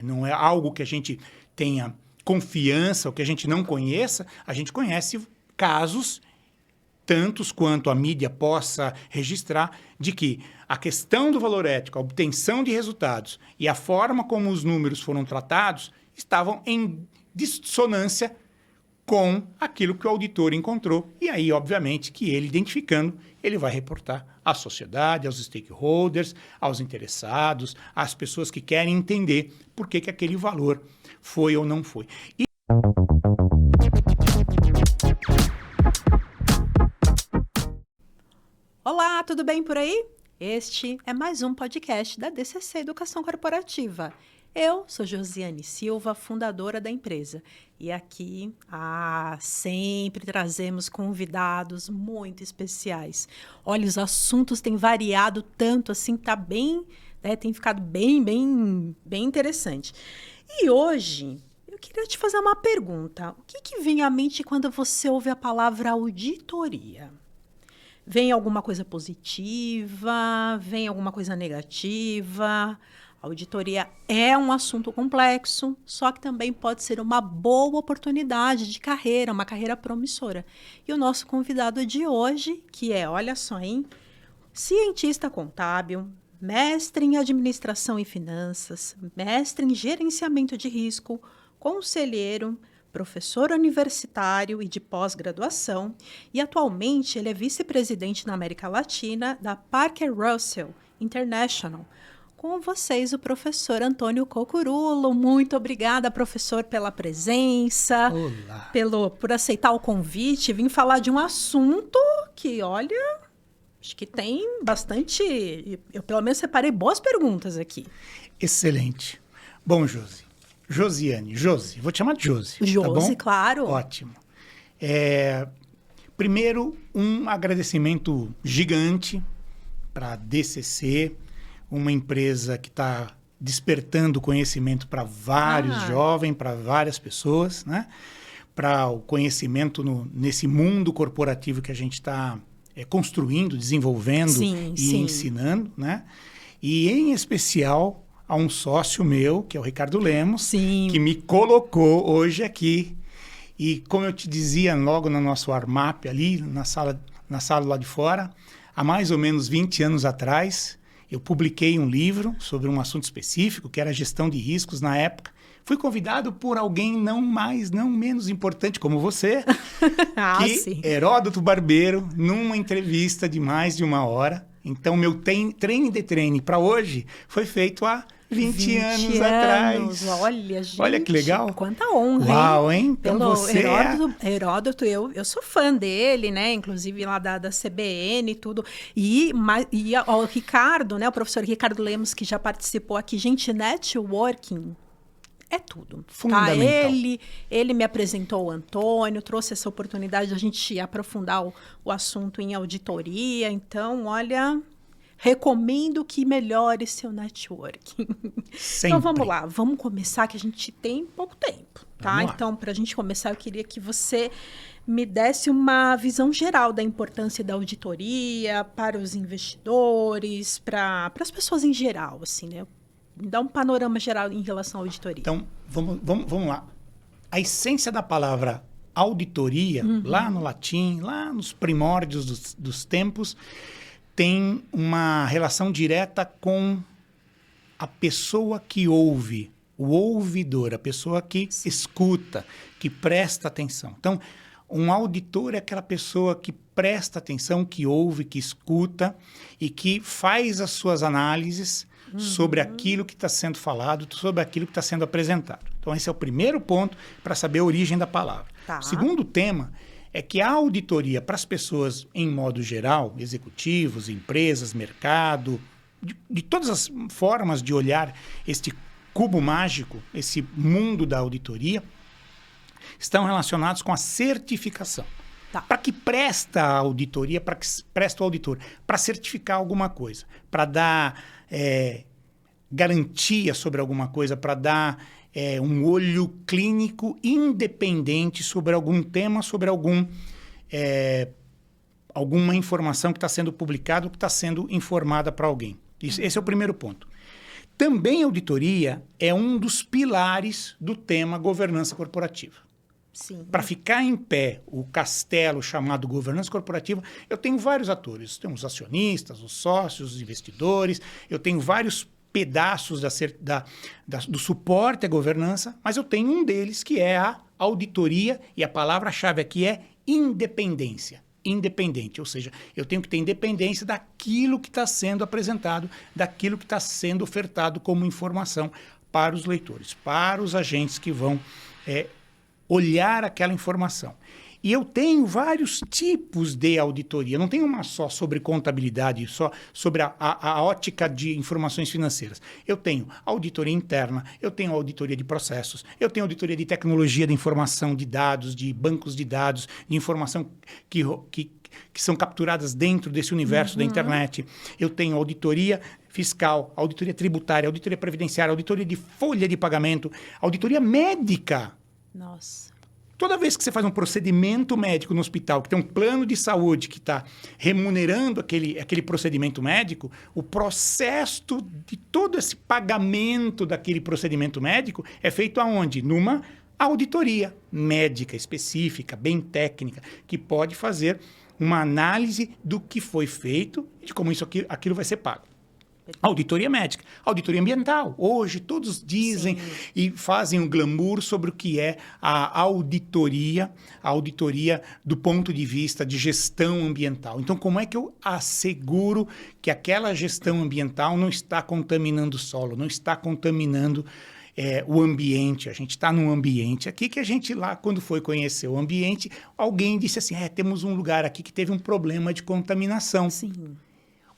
Não é algo que a gente tenha confiança ou que a gente não conheça. A gente conhece casos, tantos quanto a mídia possa registrar, de que a questão do valor ético, a obtenção de resultados e a forma como os números foram tratados estavam em dissonância com aquilo que o auditor encontrou. E aí, obviamente, que ele, identificando, ele vai reportar à sociedade, aos stakeholders, aos interessados, às pessoas que querem entender por que aquele valor foi ou não foi. Olá, tudo bem por aí? Este é mais um podcast da DCC Educação Corporativa. Eu sou Josiane Silva, fundadora da empresa. E aqui, sempre trazemos convidados muito especiais. Olha, os assuntos têm variado tanto, assim, tá bem, né, tem ficado bem interessante. E hoje, eu queria te fazer uma pergunta. O que vem à mente quando você ouve a palavra auditoria? Vem alguma coisa positiva? Vem alguma coisa negativa? A auditoria é um assunto complexo, só que também pode ser uma boa oportunidade de carreira, uma carreira promissora. E o nosso convidado de hoje, que é, olha só, hein? Cientista contábil, mestre em administração e finanças, mestre em gerenciamento de risco, conselheiro, professor universitário e de pós-graduação, e atualmente ele é vice-presidente na América Latina da Parker Russell International. Com vocês, o professor Antônio Cocurulo. Muito obrigada, professor, pela presença. Olá. Por aceitar o convite. Vim falar de um assunto que, olha, acho que tem bastante... Eu, pelo menos, separei boas perguntas aqui. Excelente. Bom, Josiane, vou te chamar de Josi. Josi, tá bom? Claro. Ótimo. Primeiro, um agradecimento gigante para a DCC, uma empresa que está despertando conhecimento para vários jovens, para várias pessoas, né? Para o conhecimento nesse mundo corporativo que a gente está construindo, desenvolvendo e ensinando, né? E, em especial, a um sócio meu, que é o Ricardo Lemos, que me colocou hoje aqui. E, como eu te dizia logo no nosso warm-up ali, na sala lá de fora, há mais ou menos 20 anos atrás, eu publiquei um livro sobre um assunto específico, que era gestão de riscos na época. Fui convidado por alguém não menos importante como você, Heródoto Barbeiro, numa entrevista de mais de 1 hora. Então, meu treine para hoje foi feito há 20 anos atrás. Olha, gente. Olha que legal. Quanta honra, Uau, hein? Então você Heródoto, eu sou fã dele, né? Inclusive lá da CBN e tudo. E o Ricardo, né? O professor Ricardo Lemos, que já participou aqui. Gente, networking é tudo. Fundamental. Tá? Ele me apresentou o Antônio, trouxe essa oportunidade de a gente aprofundar o assunto em auditoria. Então, olha... Recomendo que melhore seu networking. Sempre. Então, vamos lá. Vamos começar, que a gente tem pouco tempo, tá? Então, para a gente começar, eu queria que você me desse uma visão geral da importância da auditoria para os investidores, para as pessoas em geral, assim, né? Me dá um panorama geral em relação à auditoria. Então, vamos lá. A essência da palavra auditoria, lá no latim, lá nos primórdios dos tempos, tem uma relação direta com a pessoa que ouve, o ouvidor, a pessoa que escuta, que presta atenção. Então, um auditor é aquela pessoa que presta atenção, que ouve, que escuta e que faz as suas análises sobre aquilo que está sendo falado, sobre aquilo que está sendo apresentado. Então, esse é o primeiro ponto para saber a origem da palavra. Tá. O segundo tema é que a auditoria para as pessoas, em modo geral, executivos, empresas, mercado, de todas as formas de olhar este cubo mágico, esse mundo da auditoria, estão relacionados com a certificação. Tá. Para que presta a auditoria, para que presta o auditor? Para certificar alguma coisa, para dar garantia sobre alguma coisa, para dar um olho clínico independente sobre algum tema, sobre alguma informação que está sendo publicada ou que está sendo informada para alguém. Esse é o primeiro ponto. Também a auditoria é um dos pilares do tema governança corporativa. Sim. Para ficar em pé o castelo chamado governança corporativa, eu tenho vários atores. Tem os acionistas, os sócios, os investidores, eu tenho vários pedaços do suporte à governança, mas eu tenho um deles que é a auditoria, e a palavra-chave aqui é independência. Independente, ou seja, eu tenho que ter independência daquilo que está sendo apresentado, daquilo que está sendo ofertado como informação para os leitores, para os agentes que vão olhar aquela informação. E eu tenho vários tipos de auditoria, não tenho uma só sobre contabilidade, só sobre a ótica de informações financeiras. Eu tenho auditoria interna, eu tenho auditoria de processos, eu tenho auditoria de tecnologia de informação, de dados, de bancos de dados, de informação que são capturadas dentro desse universo da internet. Eu tenho auditoria fiscal, auditoria tributária, auditoria previdenciária, auditoria de folha de pagamento, auditoria médica. Nossa. Toda vez que você faz um procedimento médico no hospital, que tem um plano de saúde que está remunerando aquele procedimento médico, o processo de todo esse pagamento daquele procedimento médico é feito aonde? Numa auditoria médica específica, bem técnica, que pode fazer uma análise do que foi feito e de como aquilo vai ser pago. Auditoria médica, auditoria ambiental. Hoje todos dizem e fazem um glamour sobre o que é a auditoria do ponto de vista de gestão ambiental. Então, como é que eu asseguro que aquela gestão ambiental não está contaminando o solo, não está contaminando o ambiente? A gente está num ambiente aqui que a gente lá, quando foi conhecer o ambiente, alguém disse assim, temos um lugar aqui que teve um problema de contaminação. Sim.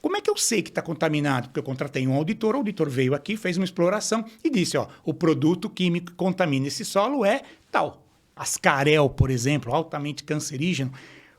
Como é que eu sei que está contaminado? Porque eu contratei um auditor, o auditor veio aqui, fez uma exploração e disse, o produto químico que contamina esse solo é tal. Ascarel, por exemplo, altamente cancerígeno.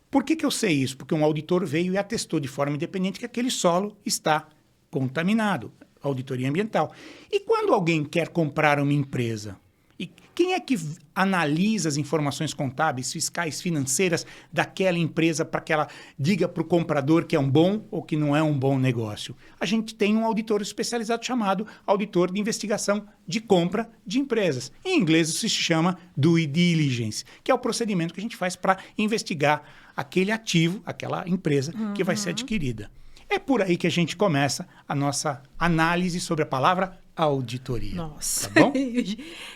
Por que eu sei isso? Porque um auditor veio e atestou de forma independente que aquele solo está contaminado. Auditoria ambiental. E quando alguém quer comprar uma empresa, e quem é que analisa as informações contábeis, fiscais, financeiras daquela empresa para que ela diga para o comprador que é um bom ou que não é um bom negócio? A gente tem um auditor especializado chamado auditor de investigação de compra de empresas. Em inglês isso se chama due diligence, que é o procedimento que a gente faz para investigar aquele ativo, aquela empresa que vai ser adquirida. É por aí que a gente começa a nossa análise sobre a palavra auditoria. Nossa, tá bom?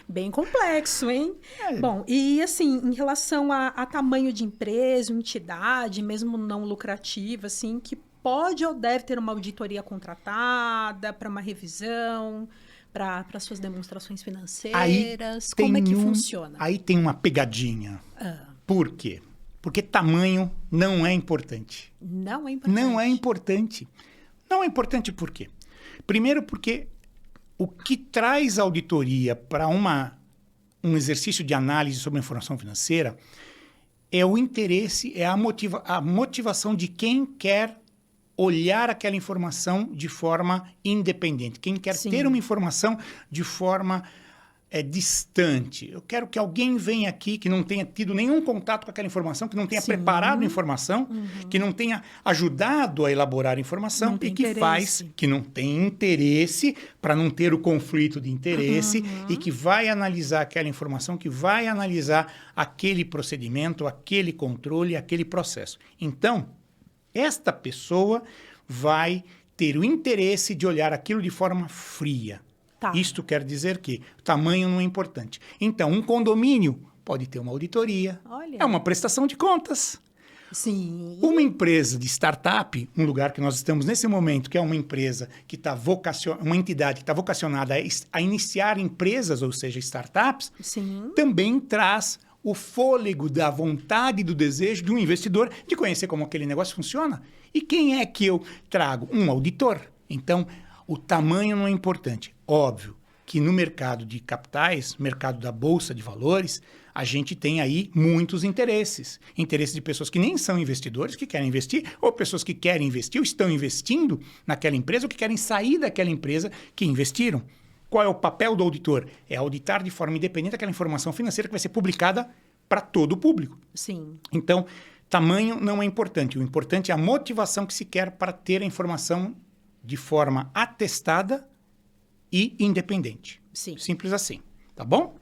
Bem complexo, hein? Bom, e assim, em relação a tamanho de empresa, entidade, mesmo não lucrativa, assim, que pode ou deve ter uma auditoria contratada para uma revisão, para suas demonstrações financeiras, como é que funciona? Aí tem uma pegadinha. Por quê? Porque tamanho não é importante. Não é importante? Não é importante. Não é importante por quê? Primeiro porque o que traz a auditoria para um exercício de análise sobre a informação financeira é o interesse, é a motivação de quem quer olhar aquela informação de forma independente. Quem quer ter uma informação de forma distante. Eu quero que alguém venha aqui que não tenha tido nenhum contato com aquela informação, que não tenha preparado a informação, que não tenha ajudado a elaborar a informação e que não tem interesse para não ter o conflito de interesse e que vai analisar aquela informação, que vai analisar aquele procedimento, aquele controle, aquele processo. Então, esta pessoa vai ter o interesse de olhar aquilo de forma fria. Tá. Isto quer dizer que o tamanho não é importante. Então, um condomínio pode ter uma auditoria. Olha. É uma prestação de contas. Sim. Uma empresa de startup, um lugar que nós estamos nesse momento, que é uma empresa que está uma entidade que está vocacionada a iniciar empresas, ou seja, startups, também traz o fôlego da vontade e do desejo de um investidor de conhecer como aquele negócio funciona. E quem é que eu trago? Um auditor. Então, o tamanho não é importante. Óbvio que no mercado de capitais, mercado da Bolsa de Valores, a gente tem aí muitos interesses. Interesses de pessoas que nem são investidores, que querem investir, ou pessoas que querem investir ou estão investindo naquela empresa ou que querem sair daquela empresa que investiram. Qual é o papel do auditor? É auditar de forma independente aquela informação financeira que vai ser publicada para todo o público. Sim. Então, tamanho não é importante. O importante é a motivação que se quer para ter a informação de forma atestada e independente. Sim. Simples assim, tá bom?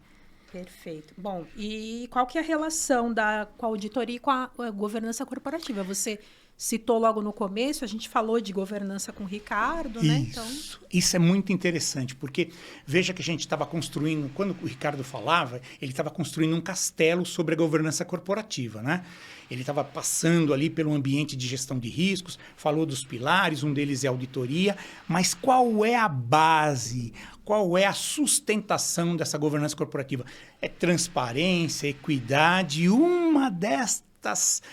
Perfeito. Bom, e qual que é a relação com a auditoria e com a governança corporativa? Você citou logo no começo, a gente falou de governança com o Ricardo, né? Então... Isso é muito interessante, porque veja que a gente estava construindo, quando o Ricardo falava, ele estava construindo um castelo sobre a governança corporativa, né? Ele estava passando ali pelo ambiente de gestão de riscos, falou dos pilares, um deles é a auditoria, mas qual é a base, qual é a sustentação dessa governança corporativa? É transparência, equidade, uma dessas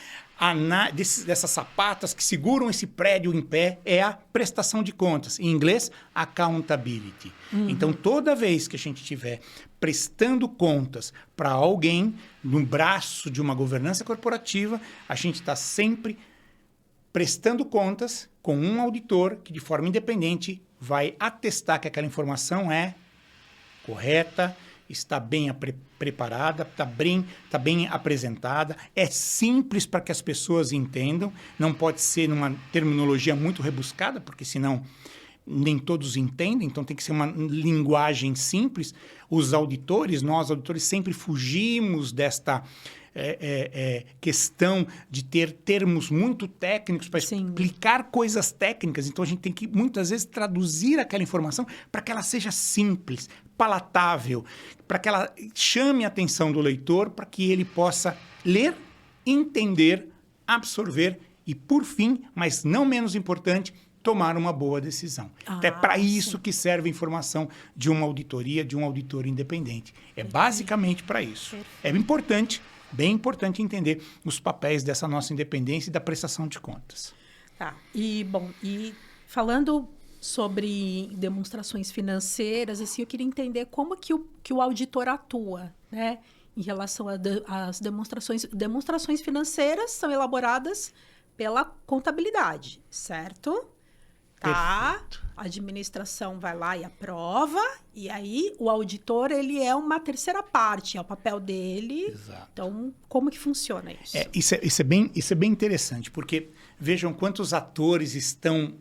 sapatas que seguram esse prédio em pé é a prestação de contas. Em inglês, accountability. Então, toda vez que a gente estiver prestando contas para alguém no braço de uma governança corporativa, a gente está sempre prestando contas com um auditor que, de forma independente, vai atestar que aquela informação é correta, está bem preparada, está bem apresentada, é simples para que as pessoas entendam, não pode ser numa terminologia muito rebuscada, porque senão nem todos entendem, então tem que ser uma linguagem simples. Os auditores, nós auditores, sempre fugimos desta questão de ter termos muito técnicos para explicar coisas técnicas. Então, a gente tem que, muitas vezes, traduzir aquela informação para que ela seja simples, palatável, para que ela chame a atenção do leitor, para que ele possa ler, entender, absorver e, por fim, mas não menos importante, tomar uma boa decisão. É para isso que serve a informação de uma auditoria, de um auditor independente. É basicamente para isso. É importante, bem importante entender os papéis dessa nossa independência e da prestação de contas. Tá. E falando sobre demonstrações financeiras, assim, eu queria entender como que o auditor atua, né? Em relação às demonstrações. Demonstrações financeiras são elaboradas pela contabilidade, certo? Tá, perfeito. A administração vai lá e aprova, e aí o auditor, ele é uma terceira parte, é o papel dele. Exato. Então, como que funciona isso? Isso é bem interessante, porque vejam quantos atores estão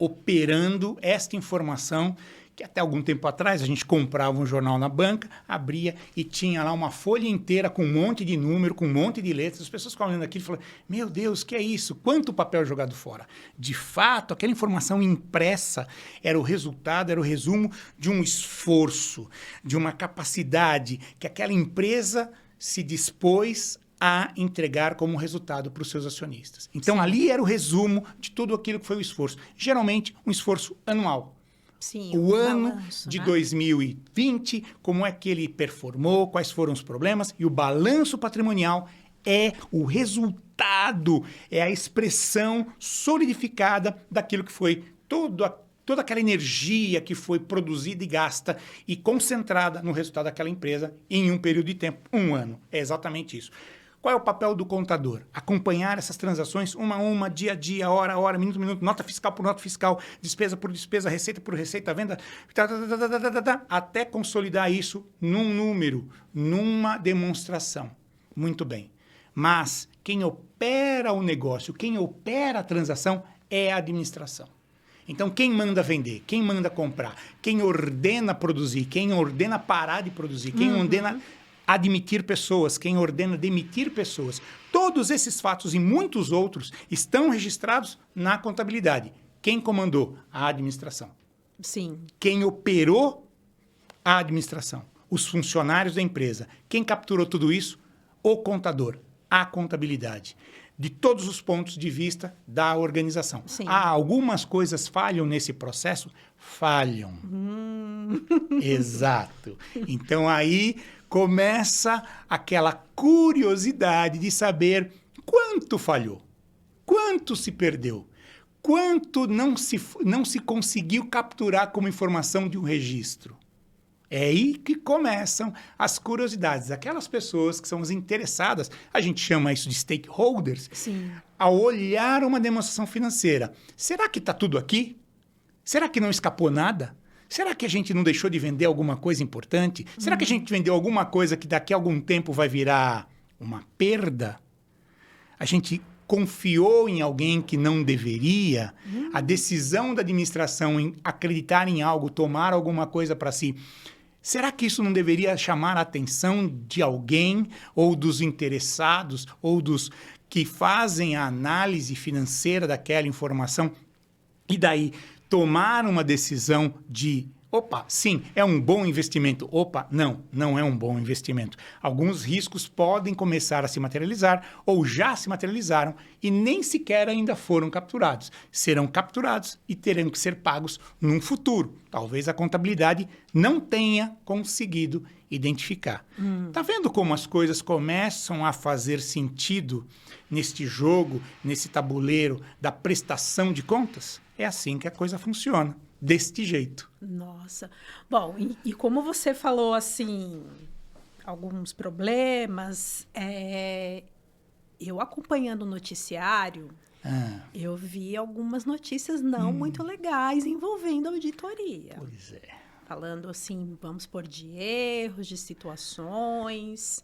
operando esta informação, que até algum tempo atrás a gente comprava um jornal na banca, abria e tinha lá uma folha inteira com um monte de número, com um monte de letras. As pessoas ficavam olhando aquilo e falavam, meu Deus, que é isso? Quanto papel jogado fora? De fato, aquela informação impressa era o resultado, era o resumo de um esforço, de uma capacidade que aquela empresa se dispôs a entregar como resultado para os seus acionistas. Então, ali era o resumo de tudo aquilo que foi o esforço. Geralmente, um esforço anual. Sim, o ano balanço, de 2020, como é que ele performou, quais foram os problemas, e o balanço patrimonial é o resultado, é a expressão solidificada daquilo que foi toda aquela energia que foi produzida e gasta e concentrada no resultado daquela empresa em um período de tempo, um ano. É exatamente isso. Qual é o papel do contador? Acompanhar essas transações uma a uma, dia a dia, hora a hora, minuto a minuto, nota fiscal por nota fiscal, despesa por despesa, receita por receita, venda, até consolidar isso num número, numa demonstração. Muito bem. Mas quem opera o negócio, quem opera a transação é a administração. Então, quem manda vender, quem manda comprar, quem ordena produzir, quem ordena parar de produzir, quem ordena admitir pessoas, quem ordena demitir pessoas. Todos esses fatos e muitos outros estão registrados na contabilidade. Quem comandou? A administração. Sim. Quem operou? A administração. Os funcionários da empresa. Quem capturou tudo isso? O contador. A contabilidade. De todos os pontos de vista da organização. Sim. Algumas coisas falham nesse processo? Falham. Exato. Então, aí começa aquela curiosidade de saber quanto falhou, quanto se perdeu, quanto não se conseguiu capturar como informação de um registro. É aí que começam as curiosidades. Aquelas pessoas que são as interessadas, a gente chama isso de stakeholders, sim, a olhar uma demonstração financeira. Será que está tudo aqui? Será que não escapou nada? Será que a gente não deixou de vender alguma coisa importante? Será que a gente vendeu alguma coisa que daqui a algum tempo vai virar uma perda? A gente confiou em alguém que não deveria, a decisão da administração em acreditar em algo, tomar alguma coisa para si, será que isso não deveria chamar a atenção de alguém, ou dos interessados, ou dos que fazem a análise financeira daquela informação, e daí tomar uma decisão de, opa, sim, é um bom investimento. Opa, não é um bom investimento. Alguns riscos podem começar a se materializar ou já se materializaram e nem sequer ainda foram capturados. Serão capturados e terão que ser pagos num futuro. Talvez a contabilidade não tenha conseguido identificar. Tá vendo como as coisas começam a fazer sentido neste jogo, nesse tabuleiro da prestação de contas? É assim que a coisa funciona. Deste jeito. Nossa. Bom, e como você falou, assim, alguns problemas, eu acompanhando o noticiário, eu vi algumas notícias não muito legais envolvendo auditoria. Pois é. Falando, assim, vamos por de erros, de situações.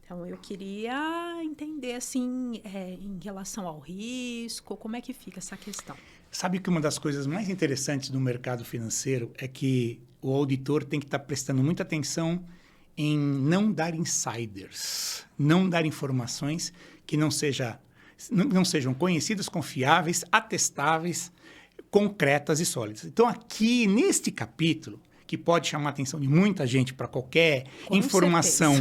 Então, eu queria entender, assim, em relação ao risco, como é que fica essa questão? Sabe que uma das coisas mais interessantes do mercado financeiro é que o auditor tem que estar prestando muita atenção em não dar insiders, não dar informações que não sejam conhecidas, confiáveis, atestáveis, concretas e sólidas. Então, aqui, neste capítulo, que pode chamar a atenção de muita gente para qualquer informação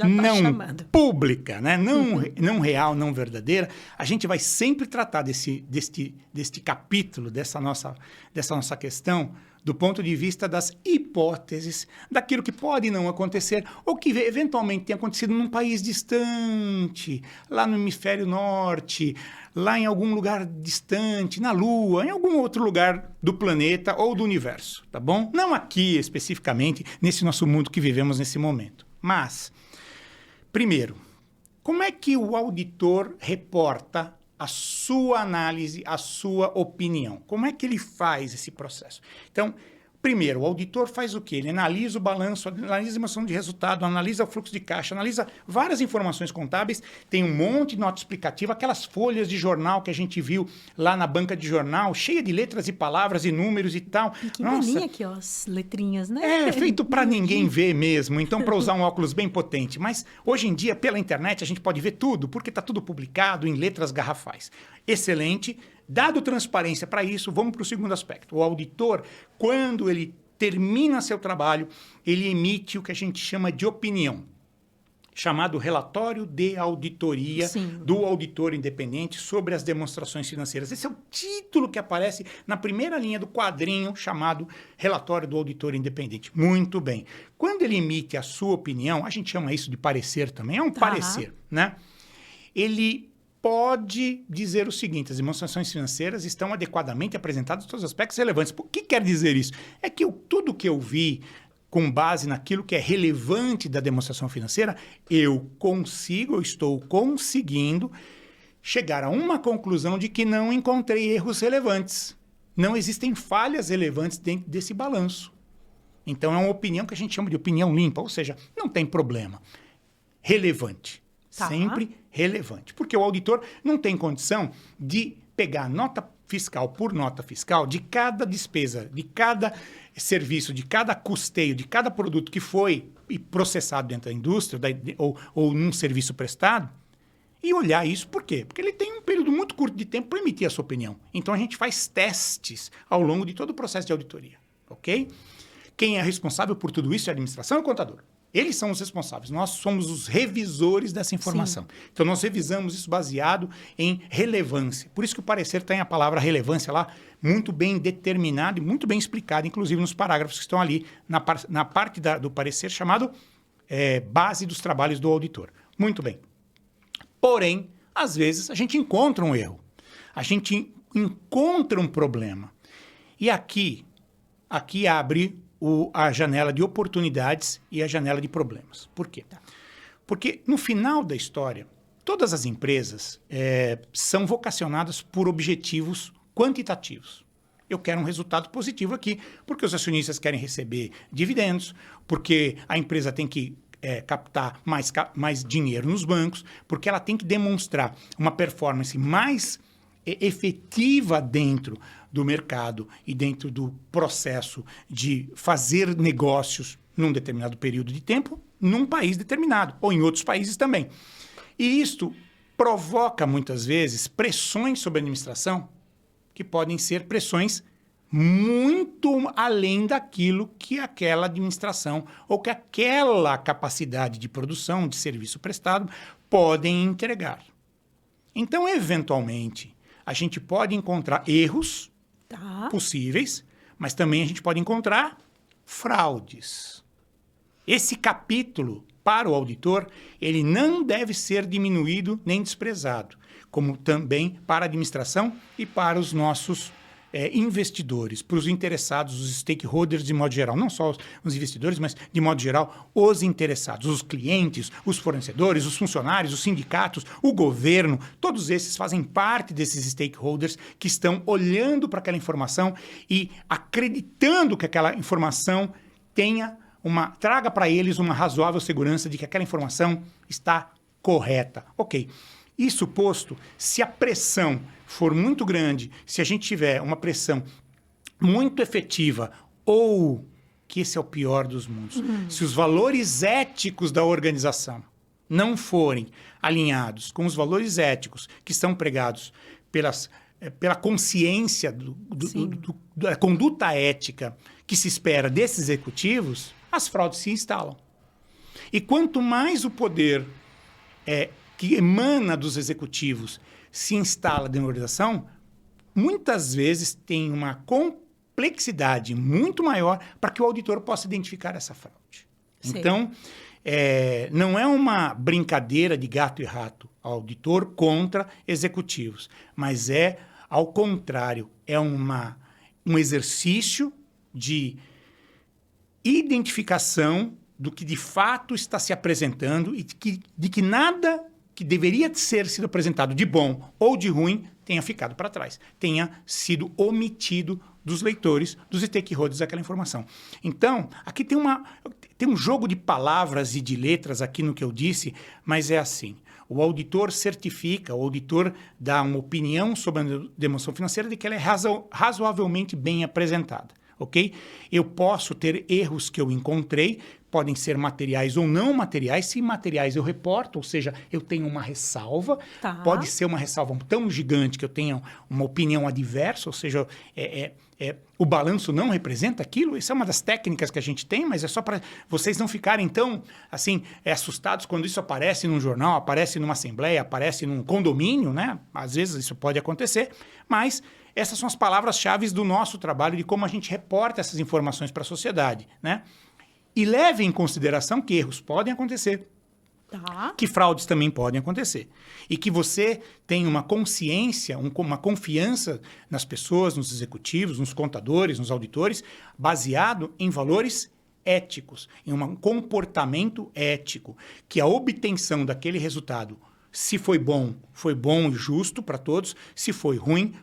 não pública, né? Não real, não verdadeira, a gente vai sempre tratar deste capítulo, dessa nossa questão, do ponto de vista das hipóteses, daquilo que pode não acontecer, ou que eventualmente tenha acontecido num país distante, lá no hemisfério norte, lá em algum lugar distante, na Lua, em algum outro lugar do planeta ou do universo, tá bom? Não aqui, especificamente, nesse nosso mundo que vivemos nesse momento. Mas, primeiro, como é que o auditor reporta a sua análise, a sua opinião? Como é que ele faz esse processo? Então, primeiro, o auditor faz o quê? Ele analisa o balanço, analisa a estimação de resultado, analisa o fluxo de caixa, analisa várias informações contábeis, tem um monte de nota explicativa, aquelas folhas de jornal que a gente viu lá na banca de jornal, cheia de letras e palavras e números e tal. Pequenininha aqui, ó, as letrinhas, né? É feito para ninguém ver mesmo, então para usar um óculos bem potente. Mas hoje em dia, pela internet, a gente pode ver tudo, porque está tudo publicado em letras garrafais. Excelente. Dado transparência para isso, vamos para o segundo aspecto. O auditor, quando ele termina seu trabalho, ele emite o que a gente chama de opinião, chamado relatório de auditoria do auditor independente sobre as demonstrações financeiras. Esse é o título que aparece na primeira linha do quadrinho chamado relatório do auditor independente. Muito bem. Quando ele emite a sua opinião, a gente chama isso de parecer também, é um parecer, né? Ele pode dizer o seguinte: as demonstrações financeiras estão adequadamente apresentadas em todos os aspectos relevantes. O que quer dizer isso? É que tudo que eu vi com base naquilo que é relevante da demonstração financeira, eu estou conseguindo chegar a uma conclusão de que não encontrei erros relevantes. Não existem falhas relevantes dentro desse balanço. Então, é uma opinião que a gente chama de opinião limpa, ou seja, não tem problema. Relevante. Tá. Sempre relevante. Porque o auditor não tem condição de pegar nota fiscal por nota fiscal de cada despesa, de cada serviço, de cada custeio, de cada produto que foi processado dentro da indústria ou num serviço prestado, e olhar isso. Por quê? Porque ele tem um período muito curto de tempo para emitir a sua opinião. Então, a gente faz testes ao longo de todo o processo de auditoria. Ok? Quem é responsável por tudo isso é a administração e o contador. Eles são os responsáveis. Nós somos os revisores dessa informação. Sim. Então, nós revisamos isso baseado em relevância. Por isso que o parecer tem a palavra relevância lá muito bem determinada e muito bem explicada, inclusive nos parágrafos que estão ali na parte do parecer chamado base dos trabalhos do auditor. Muito bem. Porém, às vezes, a gente encontra um erro. A gente encontra um problema. E aqui abre a janela de oportunidades e a janela de problemas. Por quê? Porque no final da história, todas as empresas são vocacionadas por objetivos quantitativos. Eu quero um resultado positivo aqui, porque os acionistas querem receber dividendos, porque a empresa tem que captar mais dinheiro nos bancos, porque ela tem que demonstrar uma performance mais efetiva dentro do mercado e dentro do processo de fazer negócios num determinado período de tempo, num país determinado, ou em outros países também. E isto provoca, muitas vezes, pressões sobre a administração, que podem ser pressões muito além daquilo que aquela administração ou que aquela capacidade de produção, de serviço prestado, podem entregar. Então, eventualmente, a gente pode encontrar erros possíveis, mas também a gente pode encontrar fraudes. Esse capítulo, para o auditor, ele não deve ser diminuído nem desprezado, como também para a administração e para os nossos investidores, para os interessados, os stakeholders de modo geral, não só os investidores, mas de modo geral os interessados, os clientes, os fornecedores, os funcionários, os sindicatos, o governo, todos esses fazem parte desses stakeholders que estão olhando para aquela informação e acreditando que aquela informação traga para eles uma razoável segurança de que aquela informação está correta. Ok. Isso posto, se a pressão for muito grande, se a gente tiver uma pressão muito efetiva ou, que esse é o pior dos mundos, se os valores éticos da organização não forem alinhados com os valores éticos que são pregados pela consciência da conduta ética que se espera desses executivos, as fraudes se instalam. E quanto mais o poder que emana dos executivos se instala dentro da organização, muitas vezes tem uma complexidade muito maior para que o auditor possa identificar essa fraude. Sim. Então, não é uma brincadeira de gato e rato, auditor contra executivos, mas ao contrário, é um exercício de identificação do que de fato está se apresentando e de que nada que deveria ter sido apresentado de bom ou de ruim tenha ficado para trás, tenha sido omitido dos leitores, dos stakeholders daquela informação. Então, aqui tem um jogo de palavras e de letras aqui no que eu disse, mas é assim. O auditor certifica, o auditor dá uma opinião sobre a demonstração financeira de que ela é razoavelmente bem apresentada. Ok? Eu posso ter erros que eu encontrei, podem ser materiais ou não materiais. Se materiais eu reporto, ou seja, eu tenho uma ressalva. Tá. Pode ser uma ressalva tão gigante que eu tenha uma opinião adversa, ou seja, o balanço não representa aquilo. Isso é uma das técnicas que a gente tem, mas é só para vocês não ficarem tão assim, assustados quando isso aparece num jornal, aparece numa assembleia, aparece num condomínio, né? Às vezes isso pode acontecer, mas essas são as palavras-chave do nosso trabalho, de como a gente reporta essas informações para a sociedade, né? E leve em consideração que erros podem acontecer, que fraudes também podem acontecer. E que você tenha uma consciência, uma confiança nas pessoas, nos executivos, nos contadores, nos auditores, baseado em valores éticos, em um comportamento ético, que a obtenção daquele resultado, se foi bom e justo para todos. Se foi ruim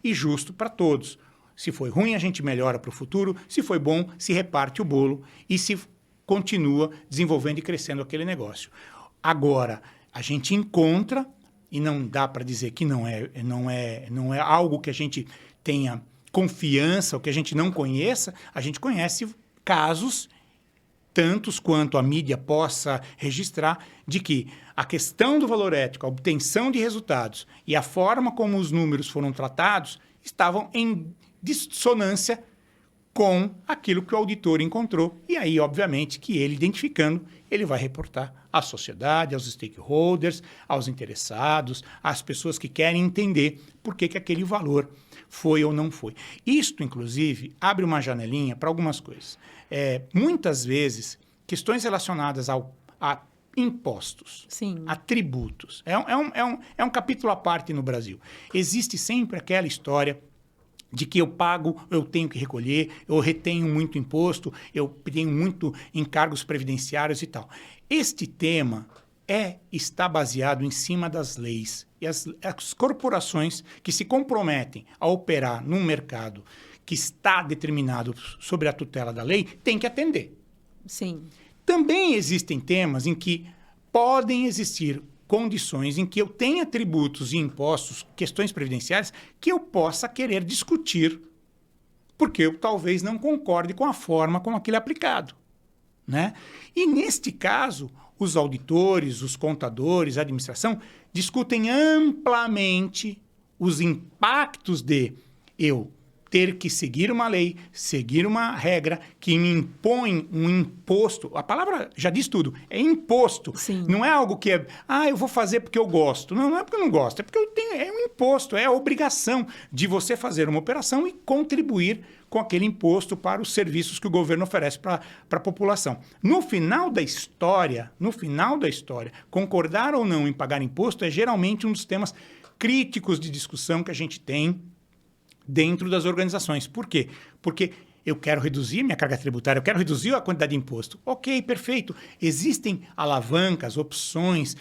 e justo para todos. Se foi ruim, a gente melhora para o futuro. Se foi bom, se reparte o bolo e se continua desenvolvendo e crescendo aquele negócio. Agora, a gente encontra, e não dá para dizer que não é algo que a gente tenha confiança ou que a gente não conheça, a gente conhece casos, tantos quanto a mídia possa registrar, de que a questão do valor ético, a obtenção de resultados e a forma como os números foram tratados estavam em dissonância com aquilo que o auditor encontrou. E aí, obviamente, que ele, identificando, ele vai reportar à sociedade, aos stakeholders, aos interessados, às pessoas que querem entender por que aquele valor foi ou não foi. Isto, inclusive, abre uma janelinha para algumas coisas. Muitas vezes, questões relacionadas a impostos, sim, a tributos. É um capítulo à parte no Brasil. Existe sempre aquela história de que eu pago, eu tenho que recolher, eu retenho muito imposto, eu tenho muito encargos previdenciários e tal. Este tema está baseado em cima das leis. E as corporações que se comprometem a operar num mercado que está determinado sobre a tutela da lei têm que atender. Sim. Também existem temas em que podem existir condições em que eu tenha tributos e impostos, questões previdenciárias, que eu possa querer discutir, porque eu talvez não concorde com a forma como aquilo é aplicado, né? E neste caso, os auditores, os contadores, a administração discutem amplamente os impactos de eu ter que seguir uma lei, seguir uma regra que me impõe um imposto. A palavra já diz tudo, é imposto. Sim. Não é algo que é, eu vou fazer porque eu gosto. Não, não é porque eu não gosto, é porque eu tenho, é um imposto, é a obrigação de você fazer uma operação e contribuir com aquele imposto para os serviços que o governo oferece para a população. No final da história, concordar ou não em pagar imposto é geralmente um dos temas críticos de discussão que a gente tem dentro das organizações. Por quê? Porque eu quero reduzir minha carga tributária, eu quero reduzir a quantidade de imposto. Ok, perfeito. Existem alavancas, opções,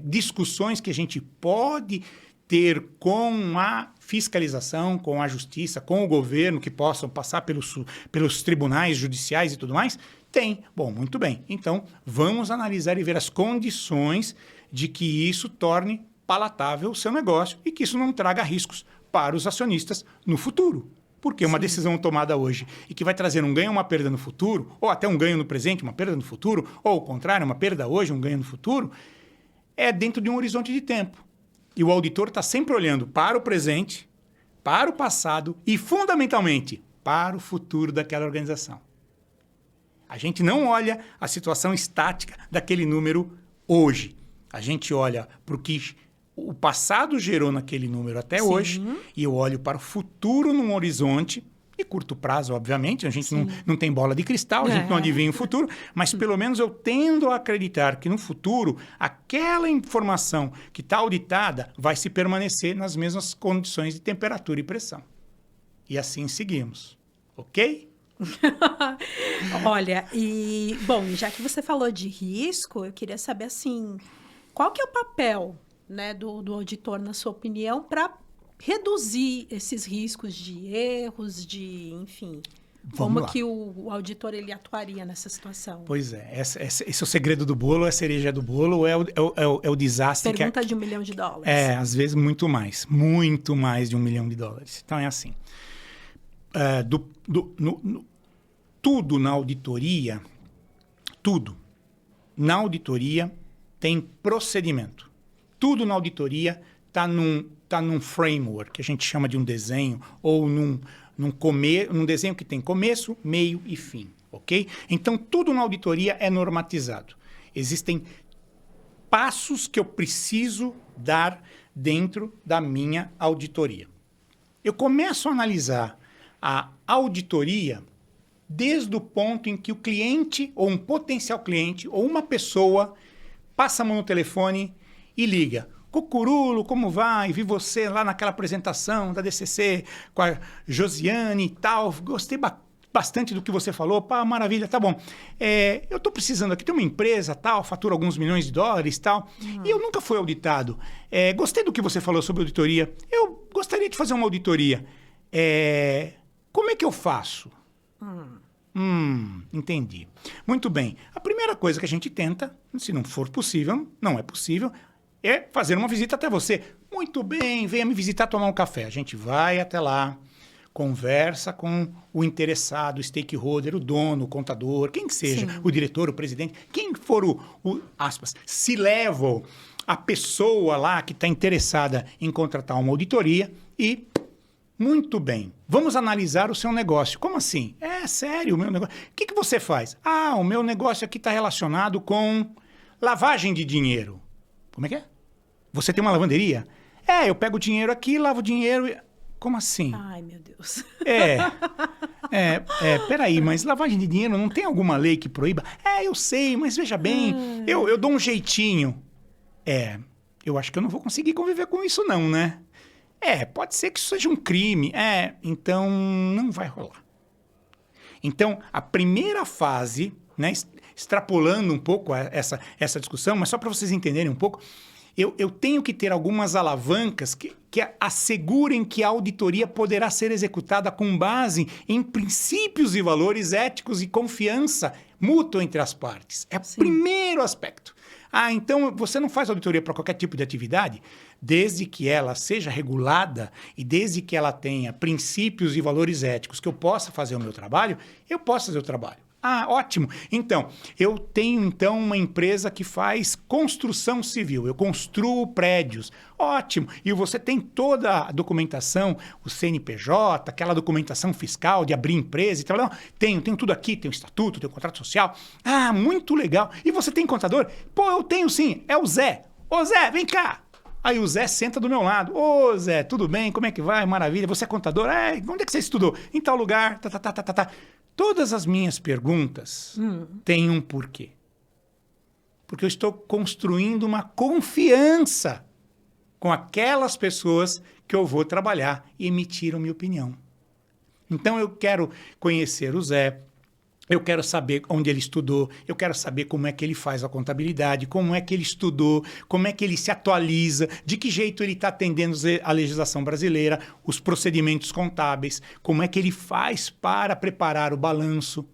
discussões que a gente pode ter com a fiscalização, com a justiça, com o governo, que possam passar pelos tribunais judiciais e tudo mais? Tem. Bom, muito bem. Então, vamos analisar e ver as condições de que isso torne palatável o seu negócio e que isso não traga riscos para os acionistas no futuro. Porque uma decisão tomada hoje e que vai trazer um ganho ou uma perda no futuro, ou até um ganho no presente, uma perda no futuro, ou o contrário, uma perda hoje, um ganho no futuro, é dentro de um horizonte de tempo. E o auditor está sempre olhando para o presente, para o passado e, fundamentalmente, para o futuro daquela organização. A gente não olha a situação estática daquele número hoje. A gente olha para o que o passado gerou naquele número até hoje, e eu olho para o futuro num horizonte, e curto prazo, obviamente, a gente não tem bola de cristal, a gente não adivinha o futuro, mas pelo menos eu tendo a acreditar que no futuro aquela informação que está auditada vai se permanecer nas mesmas condições de temperatura e pressão. E assim seguimos, ok? Olha, bom, já que você falou de risco, eu queria saber assim, qual que é o papel, né, do auditor, na sua opinião, para reduzir esses riscos de erros, enfim, como que o auditor ele atuaria nessa situação? Pois é, esse é o segredo do bolo, é a cereja do bolo, ou é o desastre. Pergunta de $1 milhão. Às vezes muito mais de $1 milhão. Então é assim, tudo na auditoria tem procedimento. Tudo na auditoria está num framework, que a gente chama de um desenho, ou num desenho que tem começo, meio e fim, ok? Então, tudo na auditoria é normatizado. Existem passos que eu preciso dar dentro da minha auditoria. Eu começo a analisar a auditoria desde o ponto em que o cliente, ou um potencial cliente, ou uma pessoa, passa a mão no telefone e liga. Cucurulo, como vai? Vi você lá naquela apresentação da DCC com a Josiane e tal. Gostei bastante do que você falou. Pá, maravilha, tá bom. Eu estou precisando aqui, tem uma empresa, tal, fatura alguns milhões de dólares, tal. E eu nunca fui auditado. Gostei do que você falou sobre auditoria. Eu gostaria de fazer uma auditoria. Como é que eu faço? Entendi. Muito bem. A primeira coisa que a gente tenta, se não for possível, não é possível, é fazer uma visita até você. Muito bem, venha me visitar, tomar um café. A gente vai até lá, conversa com o interessado, o stakeholder, o dono, o contador, quem que seja, o diretor, o presidente, quem for aspas, C-level, a pessoa lá que está interessada em contratar uma auditoria e... Muito bem. Vamos analisar o seu negócio. Como assim? Sério, o meu negócio. O que você faz? O meu negócio aqui está relacionado com lavagem de dinheiro. Como é que é? Você tem uma lavanderia? Eu pego o dinheiro aqui, lavo o dinheiro... Como assim? Ai, meu Deus. Peraí, mas lavagem de dinheiro não tem alguma lei que proíba? Eu sei, mas veja bem, eu dou um jeitinho. Eu acho que eu não vou conseguir conviver com isso não, né? Pode ser que isso seja um crime. Então não vai rolar. Então, a primeira fase, né, extrapolando um pouco essa discussão, mas só para vocês entenderem um pouco, eu tenho que ter algumas alavancas que assegurem que a auditoria poderá ser executada com base em princípios e valores éticos e confiança mútua entre as partes. É o primeiro aspecto. Então você não faz auditoria para qualquer tipo de atividade, desde que ela seja regulada e desde que ela tenha princípios e valores éticos que eu possa fazer o meu trabalho, eu posso fazer o trabalho. Ótimo. Então, eu tenho uma empresa que faz construção civil. Eu construo prédios. Ótimo. E você tem toda a documentação, o CNPJ, aquela documentação fiscal de abrir empresa e tal. Não, tenho tudo aqui, tenho estatuto, tenho contrato social. Muito legal. E você tem contador? Pô, eu tenho sim. É o Zé. Ô Zé, vem cá. Aí o Zé senta do meu lado. Ô Zé, tudo bem? Como é que vai? Maravilha. Você é contador? Onde é que você estudou? Em tal lugar. Todas as minhas perguntas têm um porquê. Porque eu estou construindo uma confiança com aquelas pessoas que eu vou trabalhar e emitir a minha opinião. Então, eu quero conhecer o Zé, eu quero saber onde ele estudou, eu quero saber como é que ele faz a contabilidade, como é que ele estudou, como é que ele se atualiza, de que jeito ele está atendendo a legislação brasileira, os procedimentos contábeis, como é que ele faz para preparar o balanço,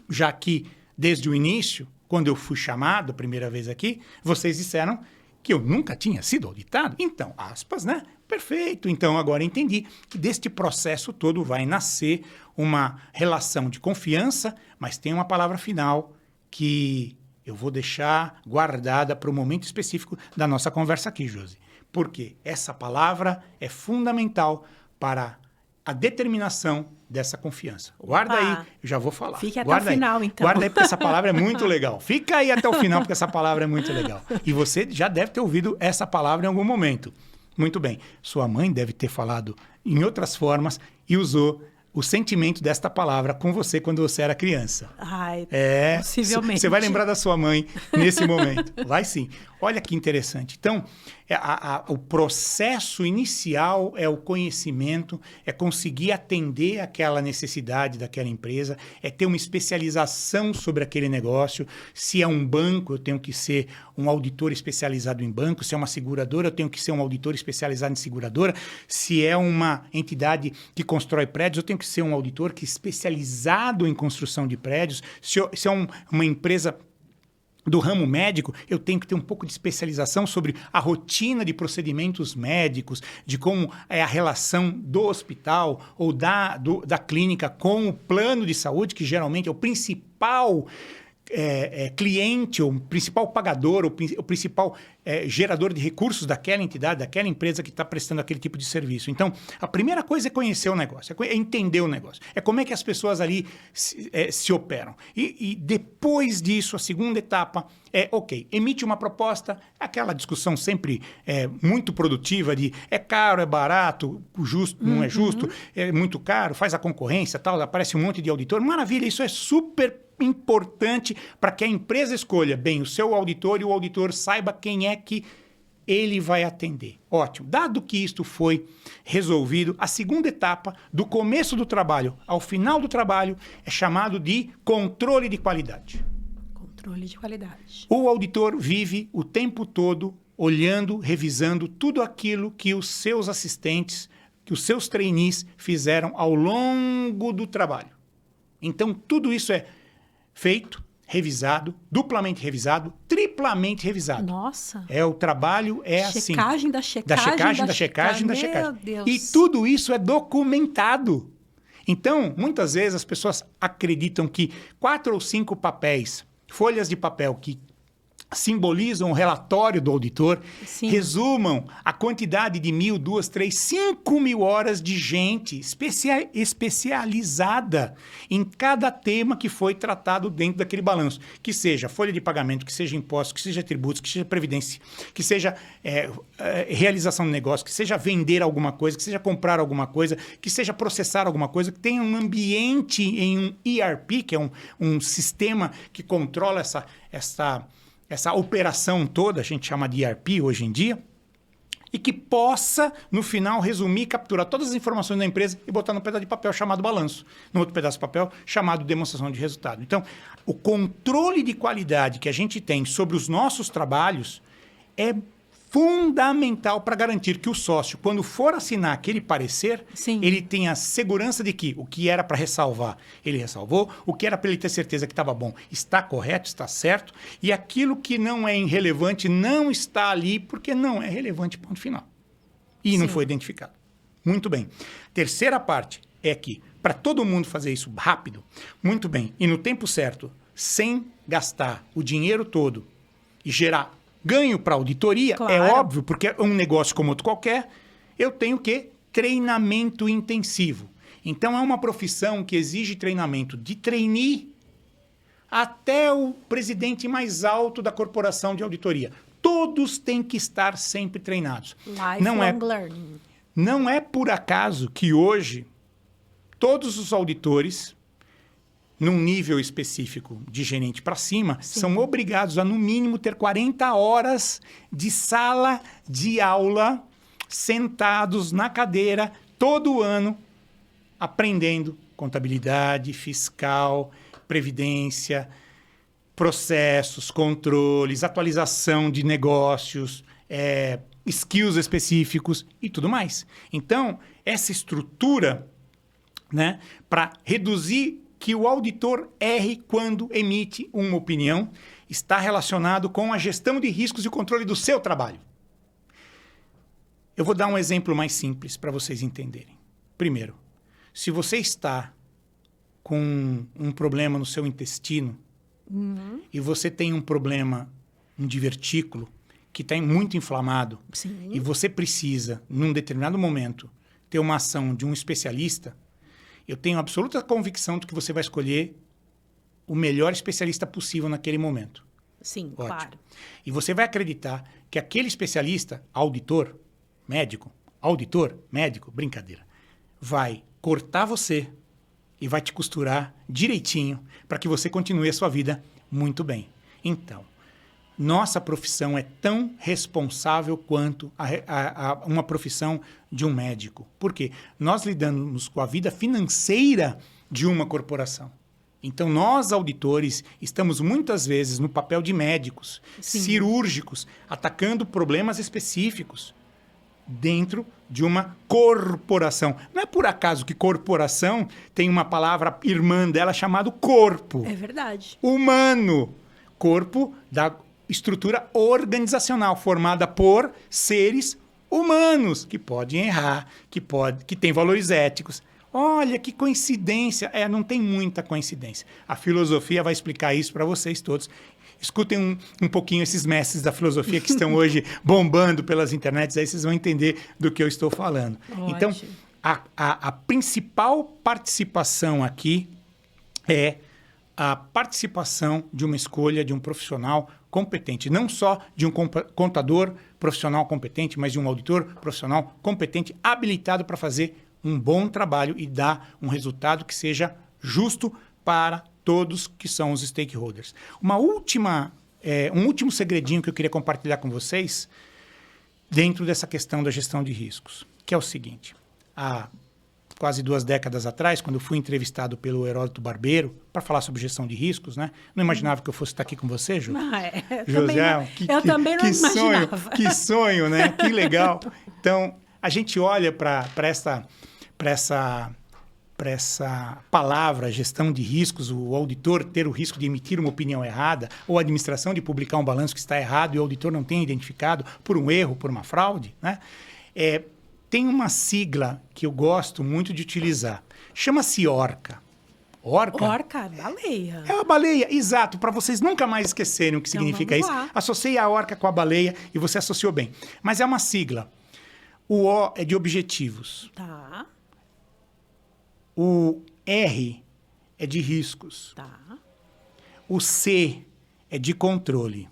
já que desde o início, quando eu fui chamado a primeira vez aqui, vocês disseram que eu nunca tinha sido auditado. Então, aspas, né? Perfeito. Então, agora entendi que deste processo todo vai nascer uma relação de confiança, mas tem uma palavra final que eu vou deixar guardada para o momento específico da nossa conversa aqui, Josi. Porque essa palavra é fundamental para a determinação dessa confiança. Guarda aí, eu já vou falar. Fique até o final, então. Guarda aí, porque essa palavra é muito legal. Fica aí até o final, porque essa palavra é muito legal. E você já deve ter ouvido essa palavra em algum momento. Muito bem. Sua mãe deve ter falado em outras formas e usou o sentimento desta palavra com você quando você era criança. Possivelmente. Você vai lembrar da sua mãe nesse momento. Vai sim. Olha que interessante. Então, o processo inicial é o conhecimento, é conseguir atender aquela necessidade daquela empresa, é ter uma especialização sobre aquele negócio. Se é um banco, eu tenho que ser um auditor especializado em banco. Se é uma seguradora, eu tenho que ser um auditor especializado em seguradora. Se é uma entidade que constrói prédios, eu tenho que ser um auditor que é especializado em construção de prédios. Se é uma empresa do ramo médico, eu tenho que ter um pouco de especialização sobre a rotina de procedimentos médicos, de como é a relação do hospital ou da clínica com o plano de saúde, que geralmente é o principal cliente, o principal pagador, o principal gerador de recursos daquela entidade, daquela empresa que está prestando aquele tipo de serviço. Então, a primeira coisa é conhecer o negócio, é entender o negócio, é como é que as pessoas ali se operam. E depois disso, a segunda etapa emite uma proposta, aquela discussão sempre muito produtiva de é caro, é barato, justo, não é justo, é muito caro, faz a concorrência, tal, aparece um monte de auditor. Maravilha, isso é super importante para que a empresa escolha bem o seu auditor e o auditor saiba quem é que ele vai atender. Ótimo. Dado que isto foi resolvido, a segunda etapa, do começo do trabalho ao final do trabalho, é chamado de controle de qualidade. Controle de qualidade. O auditor vive o tempo todo olhando, revisando tudo aquilo que os seus assistentes, que os seus trainees fizeram ao longo do trabalho. Então, tudo isso é feito, revisado, duplamente revisado, triplamente revisado. Nossa! O trabalho assim. Checagem da checagem. Meu Deus! E tudo isso é documentado. Então, muitas vezes as pessoas acreditam que 4 ou 5 papéis, folhas de papel que simbolizam o relatório do auditor, Sim. resumam a quantidade de 1.000, 2.000, 3.000, 5.000 horas de gente especializada em cada tema que foi tratado dentro daquele balanço. Que seja folha de pagamento, que seja impostos, que seja tributos, que seja previdência, que seja realização de negócio, que seja vender alguma coisa, que seja comprar alguma coisa, que seja processar alguma coisa, que tenha um ambiente em um ERP, que é um sistema que controla essa operação toda, a gente chama de ERP hoje em dia, e que possa, no final, resumir, capturar todas as informações da empresa e botar num pedaço de papel chamado balanço, no outro pedaço de papel chamado demonstração de resultado. Então, o controle de qualidade que a gente tem sobre os nossos trabalhos é fundamental para garantir que o sócio, quando for assinar aquele parecer, Sim. ele tenha a segurança de que o que era para ressalvar, ele ressalvou, o que era para ele ter certeza que estava bom, está correto, está certo, e aquilo que não é irrelevante não está ali porque não é relevante, ponto final. E não Sim. foi identificado. Muito bem. Terceira parte é que, para todo mundo fazer isso rápido, muito bem, e no tempo certo, sem gastar o dinheiro todo e gerar ganho para a auditoria, Claro. é óbvio, porque é um negócio como outro qualquer, eu tenho que treinamento intensivo. Então, é uma profissão que exige treinamento de trainee até o presidente mais alto da corporação de auditoria. Todos têm que estar sempre treinados. Lifelong learning. Não é por acaso que hoje todos os auditores, num nível específico de gerente para cima, Sim. são obrigados a, no mínimo, ter 40 horas de sala de aula, sentados na cadeira, todo ano, aprendendo contabilidade, fiscal, previdência, processos, controles, atualização de negócios, skills específicos e tudo mais. Então, essa estrutura, né, para reduzir que o auditor erre quando emite uma opinião, está relacionado com a gestão de riscos e o controle do seu trabalho. Eu vou dar um exemplo mais simples para vocês entenderem. Primeiro, se você está com um problema no seu intestino e você tem um problema um divertículo que está muito inflamado Sim. e você precisa, num determinado momento, ter uma ação de um especialista, eu tenho absoluta convicção de que você vai escolher o melhor especialista possível naquele momento. Sim, Ótimo. claro. E você vai acreditar que aquele especialista, auditor, médico, brincadeira, vai cortar você e vai te costurar direitinho para que você continue a sua vida muito bem. Então, nossa profissão é tão responsável quanto uma profissão de um médico. Por quê? Nós lidamos com a vida financeira de uma corporação. Então, nós, auditores, estamos muitas vezes no papel de médicos, Sim. cirúrgicos, atacando problemas específicos dentro de uma corporação. Não é por acaso que corporação tem uma palavra irmã dela chamada corpo. É verdade. Humano. Corpo da estrutura organizacional formada por seres humanos que podem errar, que têm valores éticos. Olha que coincidência. Não tem muita coincidência. A filosofia vai explicar isso para vocês todos. Escutem um pouquinho esses mestres da filosofia que estão hoje bombando pelas internets, aí vocês vão entender do que eu estou falando. Ótimo. Então, a principal participação aqui é a participação de uma escolha de um profissional competente. Não só de um contador profissional competente, mas de um auditor profissional competente, habilitado para fazer um bom trabalho e dar um resultado que seja justo para todos que são os stakeholders. Um último segredinho que eu queria compartilhar com vocês dentro dessa questão da gestão de riscos, que é o seguinte. Há quase 2 décadas atrás, quando eu fui entrevistado pelo Heródoto Barbeiro para falar sobre gestão de riscos, né? Não imaginava que eu fosse estar aqui com você, Ju? José, eu também não imaginava. Que sonho, né? Que legal. Então, a gente olha para essa palavra, gestão de riscos, o auditor ter o risco de emitir uma opinião errada, ou a administração de publicar um balanço que está errado e o auditor não tem identificado por um erro, por uma fraude, né? Tem uma sigla que eu gosto muito de utilizar. Chama-se ORCA. ORCA? ORCA, baleia. É uma baleia, exato. Para vocês nunca mais esquecerem o que significa isso. Associei a ORCA com a baleia e você associou bem. Mas é uma sigla. O O é de objetivos. Tá. O R é de riscos. Tá. O C é de controle.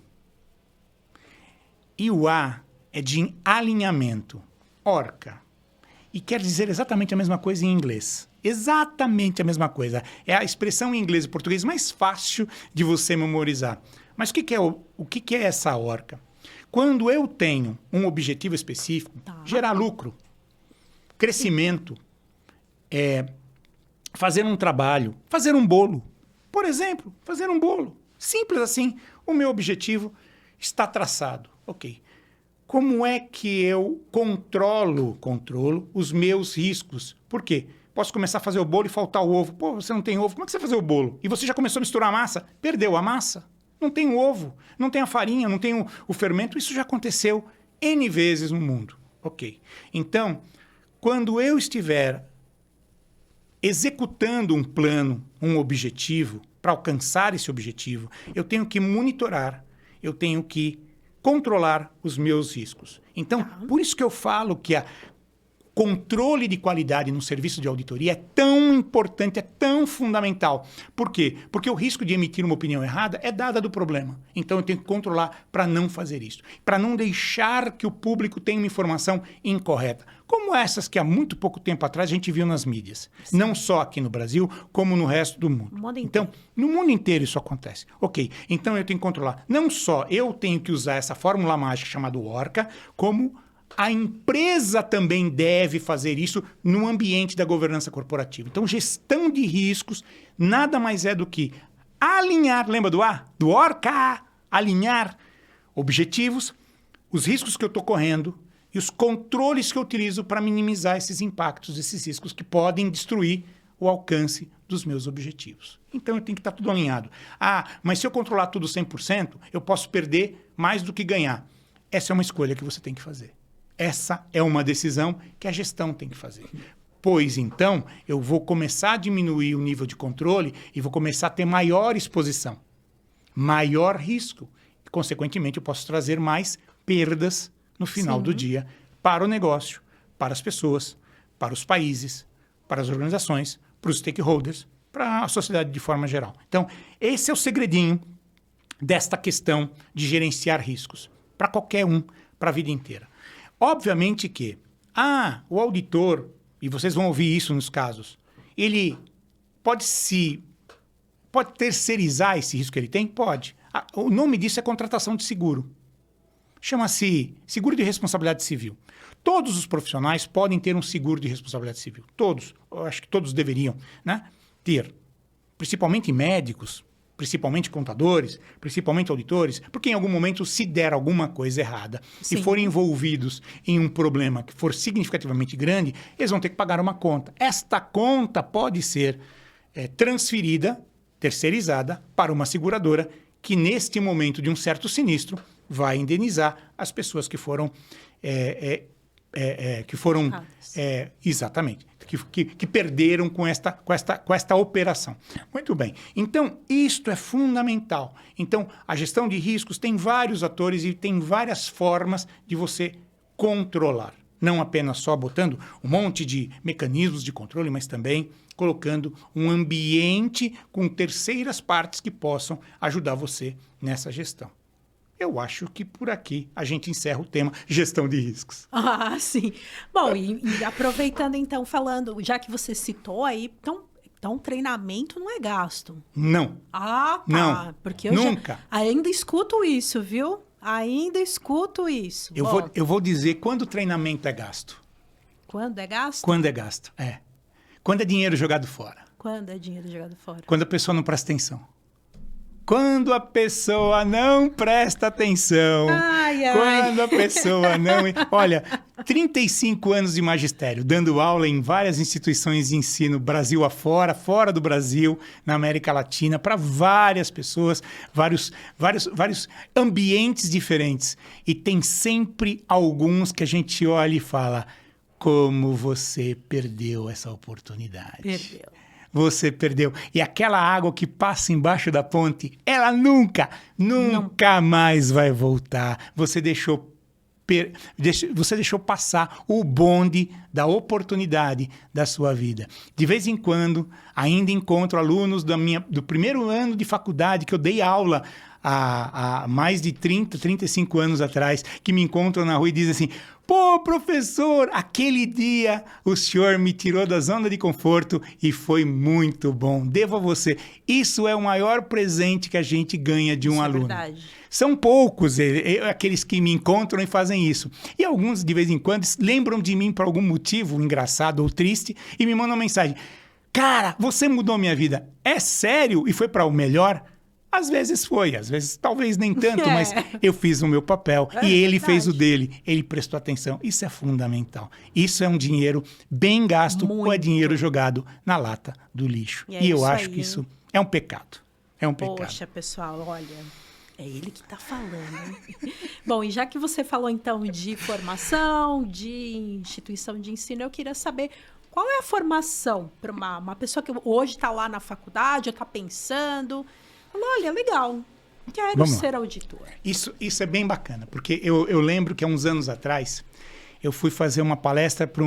E o A é de alinhamento. ORCA. E quer dizer exatamente a mesma coisa em inglês. Exatamente a mesma coisa. É a expressão em inglês e português mais fácil de você memorizar. Mas o que é essa ORCA? Quando eu tenho um objetivo específico, gerar lucro, crescimento, fazer um trabalho, fazer um bolo. Por exemplo, fazer um bolo. Simples assim. O meu objetivo está traçado. Ok. Como é que eu controlo os meus riscos? Por quê? Posso começar a fazer o bolo e faltar o ovo. Pô, você não tem ovo, como é que você vai fazer o bolo? E você já começou a misturar a massa? Perdeu a massa? Não tem o ovo, não tem a farinha, não tem o fermento. Isso já aconteceu N vezes no mundo. Ok. Então, quando eu estiver executando um plano, um objetivo, para alcançar esse objetivo, eu tenho que monitorar, eu tenho que controlar os meus riscos. Então, por isso que eu falo que a controle de qualidade no serviço de auditoria é tão importante, é tão fundamental. Por quê? Porque o risco de emitir uma opinião errada é dada do problema. Então, eu tenho que controlar para não fazer isso. Para não deixar que o público tenha uma informação incorreta. Como essas que há muito pouco tempo atrás a gente viu nas mídias. Sim. Não só aqui no Brasil, como no resto do mundo. Então, no mundo inteiro isso acontece. Ok, então eu tenho que controlar. Não só eu tenho que usar essa fórmula mágica chamada ORCA, como a empresa também deve fazer isso no ambiente da governança corporativa. Então, gestão de riscos nada mais é do que alinhar, lembra do A? Do ORCA, alinhar objetivos, os riscos que eu estou correndo e os controles que eu utilizo para minimizar esses impactos, esses riscos que podem destruir o alcance dos meus objetivos. Então, eu tenho que estar tudo alinhado. Ah, mas se eu controlar tudo 100%, eu posso perder mais do que ganhar. Essa é uma escolha que você tem que fazer. Essa é uma decisão que a gestão tem que fazer. Pois, então, eu vou começar a diminuir o nível de controle e vou começar a ter maior exposição, maior risco. E, consequentemente, eu posso trazer mais perdas no final do dia para o negócio, para as pessoas, para os países, para as organizações, para os stakeholders, para a sociedade de forma geral. Então, esse é o segredinho desta questão de gerenciar riscos para qualquer um, para a vida inteira. Obviamente que, o auditor, e vocês vão ouvir isso nos casos, ele pode terceirizar esse risco que ele tem? Pode. O nome disso é contratação de seguro. Chama-se seguro de responsabilidade civil. Todos os profissionais podem ter um seguro de responsabilidade civil. Todos. Eu acho que todos deveriam, né, ter. Principalmente médicos, principalmente contadores, principalmente auditores, porque em algum momento se der alguma coisa errada e forem envolvidos em um problema que for significativamente grande, eles vão ter que pagar uma conta. Esta conta pode ser transferida, terceirizada, para uma seguradora que neste momento de um certo sinistro vai indenizar as pessoas que foram exatamente, que perderam com esta operação. Muito bem. Então, isto é fundamental. Então, a gestão de riscos tem vários atores e tem várias formas de você controlar. Não apenas só botando um monte de mecanismos de controle, mas também colocando um ambiente com terceiras partes que possam ajudar você nessa gestão. Eu acho que por aqui a gente encerra o tema gestão de riscos. Ah, sim. Bom, e aproveitando então, falando, já que você citou aí, então treinamento não é gasto. Não. Ah, tá. Não. Porque eu nunca. Ainda escuto isso, viu? Ainda escuto isso. Eu vou dizer quando o treinamento é gasto. Quando é gasto? Quando é gasto, Quando é dinheiro jogado fora. Quando é dinheiro jogado fora? Quando a pessoa não presta atenção. Quando a pessoa não presta atenção. Quando a pessoa não... Olha, 35 anos de magistério, dando aula em várias instituições de ensino, Brasil afora, fora do Brasil, na América Latina, para várias pessoas, vários ambientes diferentes. E tem sempre alguns que a gente olha e fala, como você perdeu essa oportunidade. Perdeu. Você perdeu. E aquela água que passa embaixo da ponte, ela nunca mais vai voltar. Você deixou passar o bonde da oportunidade da sua vida. De vez em quando, ainda encontro alunos do primeiro ano de faculdade que eu dei aula há mais de 35 anos atrás, que me encontram na rua e dizem assim, pô, professor, aquele dia o senhor me tirou da zona de conforto e foi muito bom. Devo a você. Isso é o maior presente que a gente ganha de um aluno. É verdade. São poucos aqueles que me encontram e fazem isso. E alguns, de vez em quando, lembram de mim por algum motivo engraçado ou triste e me mandam mensagem. Cara, você mudou minha vida. É sério? E foi para o melhor? Às vezes foi, às vezes talvez nem tanto, mas eu fiz o meu papel e ele fez o dele. Ele prestou atenção. Isso é fundamental. Isso é um dinheiro bem gasto ou é dinheiro jogado na lata do lixo. E eu acho que isso é um pecado. É um pecado. Poxa, pessoal, olha, é ele que está falando. Bom, e já que você falou então de formação, de instituição de ensino, eu queria saber qual é a formação para uma pessoa que hoje está lá na faculdade, ou está pensando... Olha, legal, quero ser auditor. Isso é bem bacana, porque eu lembro que há uns anos atrás, eu fui fazer uma palestra para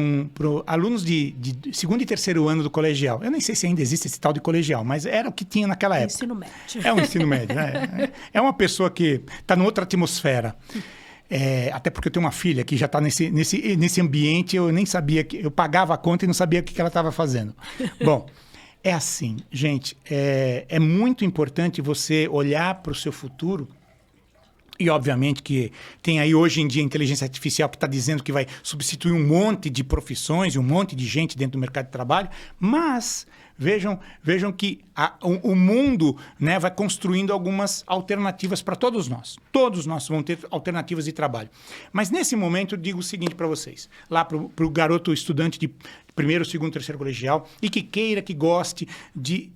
alunos de segundo e terceiro ano do colegial. Eu nem sei se ainda existe esse tal de colegial, mas era o que tinha naquela época. Ensino médio. É um ensino médio, né? É uma pessoa que está em outra atmosfera. Até porque eu tenho uma filha que já está nesse ambiente, eu nem sabia, eu pagava a conta e não sabia o que ela estava fazendo. Bom... É assim, gente, é muito importante você olhar para o seu futuro e, obviamente, que tem aí hoje em dia a inteligência artificial que está dizendo que vai substituir um monte de profissões e um monte de gente dentro do mercado de trabalho, mas vejam que o mundo, né, vai construindo algumas alternativas para todos nós. Todos nós vamos ter alternativas de trabalho. Mas nesse momento eu digo o seguinte para vocês, lá para o garoto estudante de primeiro, segundo, terceiro colegial, e que queira, que goste de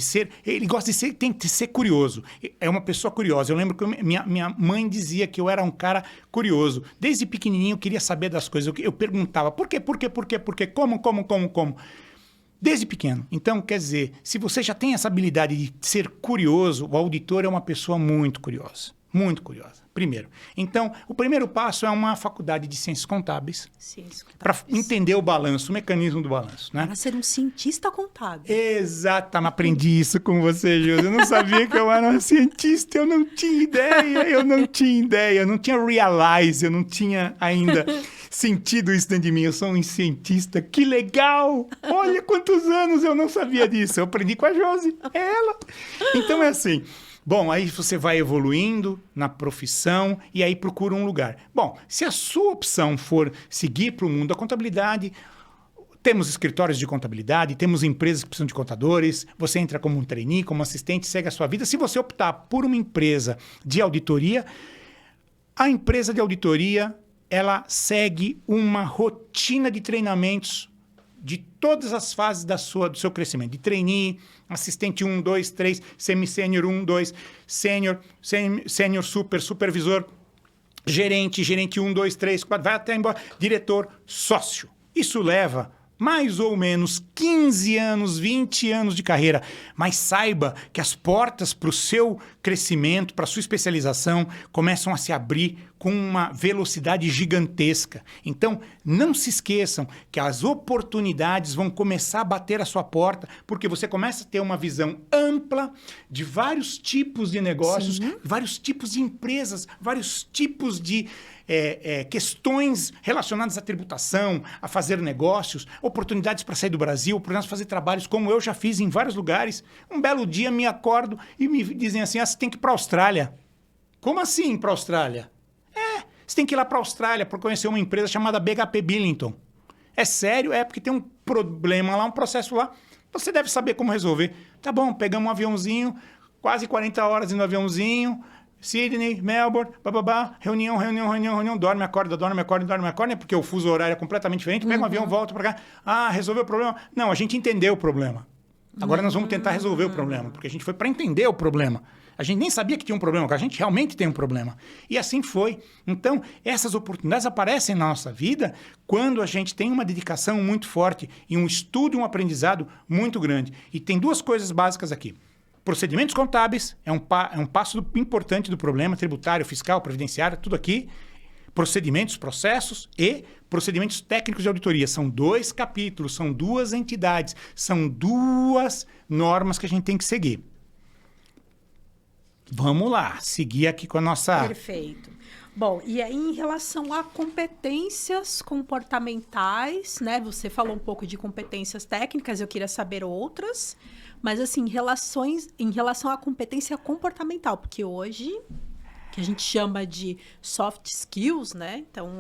ser... Ele gosta de ser, tem que ser curioso. É uma pessoa curiosa. Eu lembro que minha mãe dizia que eu era um cara curioso. Desde pequenininho eu queria saber das coisas. Eu perguntava, por quê? Como? Desde pequeno. Então, quer dizer, se você já tem essa habilidade de ser curioso, o auditor é uma pessoa muito curiosa. Muito curiosa. Primeiro. Então, o primeiro passo é uma faculdade de ciências contábeis. Para entender o balanço, o mecanismo do balanço. Né? Para ser um cientista contábil. Exato. Aprendi isso com você, Josi. Eu não sabia que eu era um cientista. Eu não tinha ideia. Eu não tinha realize. Eu não tinha ainda sentido isso dentro de mim. Eu sou um cientista. Que legal! Olha quantos anos eu não sabia disso. Eu aprendi com a Josi. É ela. Então, é assim... Bom, aí você vai evoluindo na profissão e aí procura um lugar. Bom, se a sua opção for seguir para o mundo da contabilidade, temos escritórios de contabilidade, temos empresas que precisam de contadores, você entra como um trainee, como assistente, segue a sua vida. Se você optar por uma empresa de auditoria, a empresa de auditoria, ela segue uma rotina de treinamentos de todas as fases do seu crescimento. De trainee, assistente 1, 2, 3, semi-sênior 1, 2, sênior, super, supervisor, gerente 1, 2, 3, 4, vai até embora, diretor, sócio. Isso leva mais ou menos 15 anos, 20 anos de carreira. Mas saiba que as portas para o seu crescimento, para a sua especialização, começam a se abrir com uma velocidade gigantesca. Então, não se esqueçam que as oportunidades vão começar a bater à sua porta, porque você começa a ter uma visão ampla de vários tipos de negócios, vários tipos de empresas, vários tipos de questões relacionadas à tributação, a fazer negócios, oportunidades para sair do Brasil, oportunidades para fazer trabalhos como eu já fiz em vários lugares. Um belo dia me acordo e me dizem assim, você tem que ir para a Austrália. Como assim para a Austrália? Você tem que ir lá para a Austrália para conhecer uma empresa chamada BHP Billington. É sério? Porque tem um problema lá, um processo lá. Você deve saber como resolver. Tá bom, pegamos um aviãozinho, quase 40 horas no aviãozinho, Sydney, Melbourne, bababá, reunião, dorme, acorda, porque o fuso horário é completamente diferente, pega um avião, volta para cá. Resolveu o problema? Não, a gente entendeu o problema. Agora nós vamos tentar resolver o problema, porque a gente foi para entender o problema. A gente nem sabia que tinha um problema, que a gente realmente tem um problema. E assim foi. Então, essas oportunidades aparecem na nossa vida quando a gente tem uma dedicação muito forte e um estudo e um aprendizado muito grande. E tem duas coisas básicas aqui. Procedimentos contábeis é um passo importante do problema, tributário, fiscal, previdenciário, tudo aqui. Procedimentos, processos e procedimentos técnicos de auditoria. São 2 capítulos, são 2 entidades, são 2 normas que a gente tem que seguir. Vamos lá, seguir aqui com a nossa... Perfeito. Bom, e aí em relação a competências comportamentais, né? Você falou um pouco de competências técnicas, eu queria saber outras, mas assim, em relação à competência comportamental, porque hoje, que a gente chama de soft skills, né? Então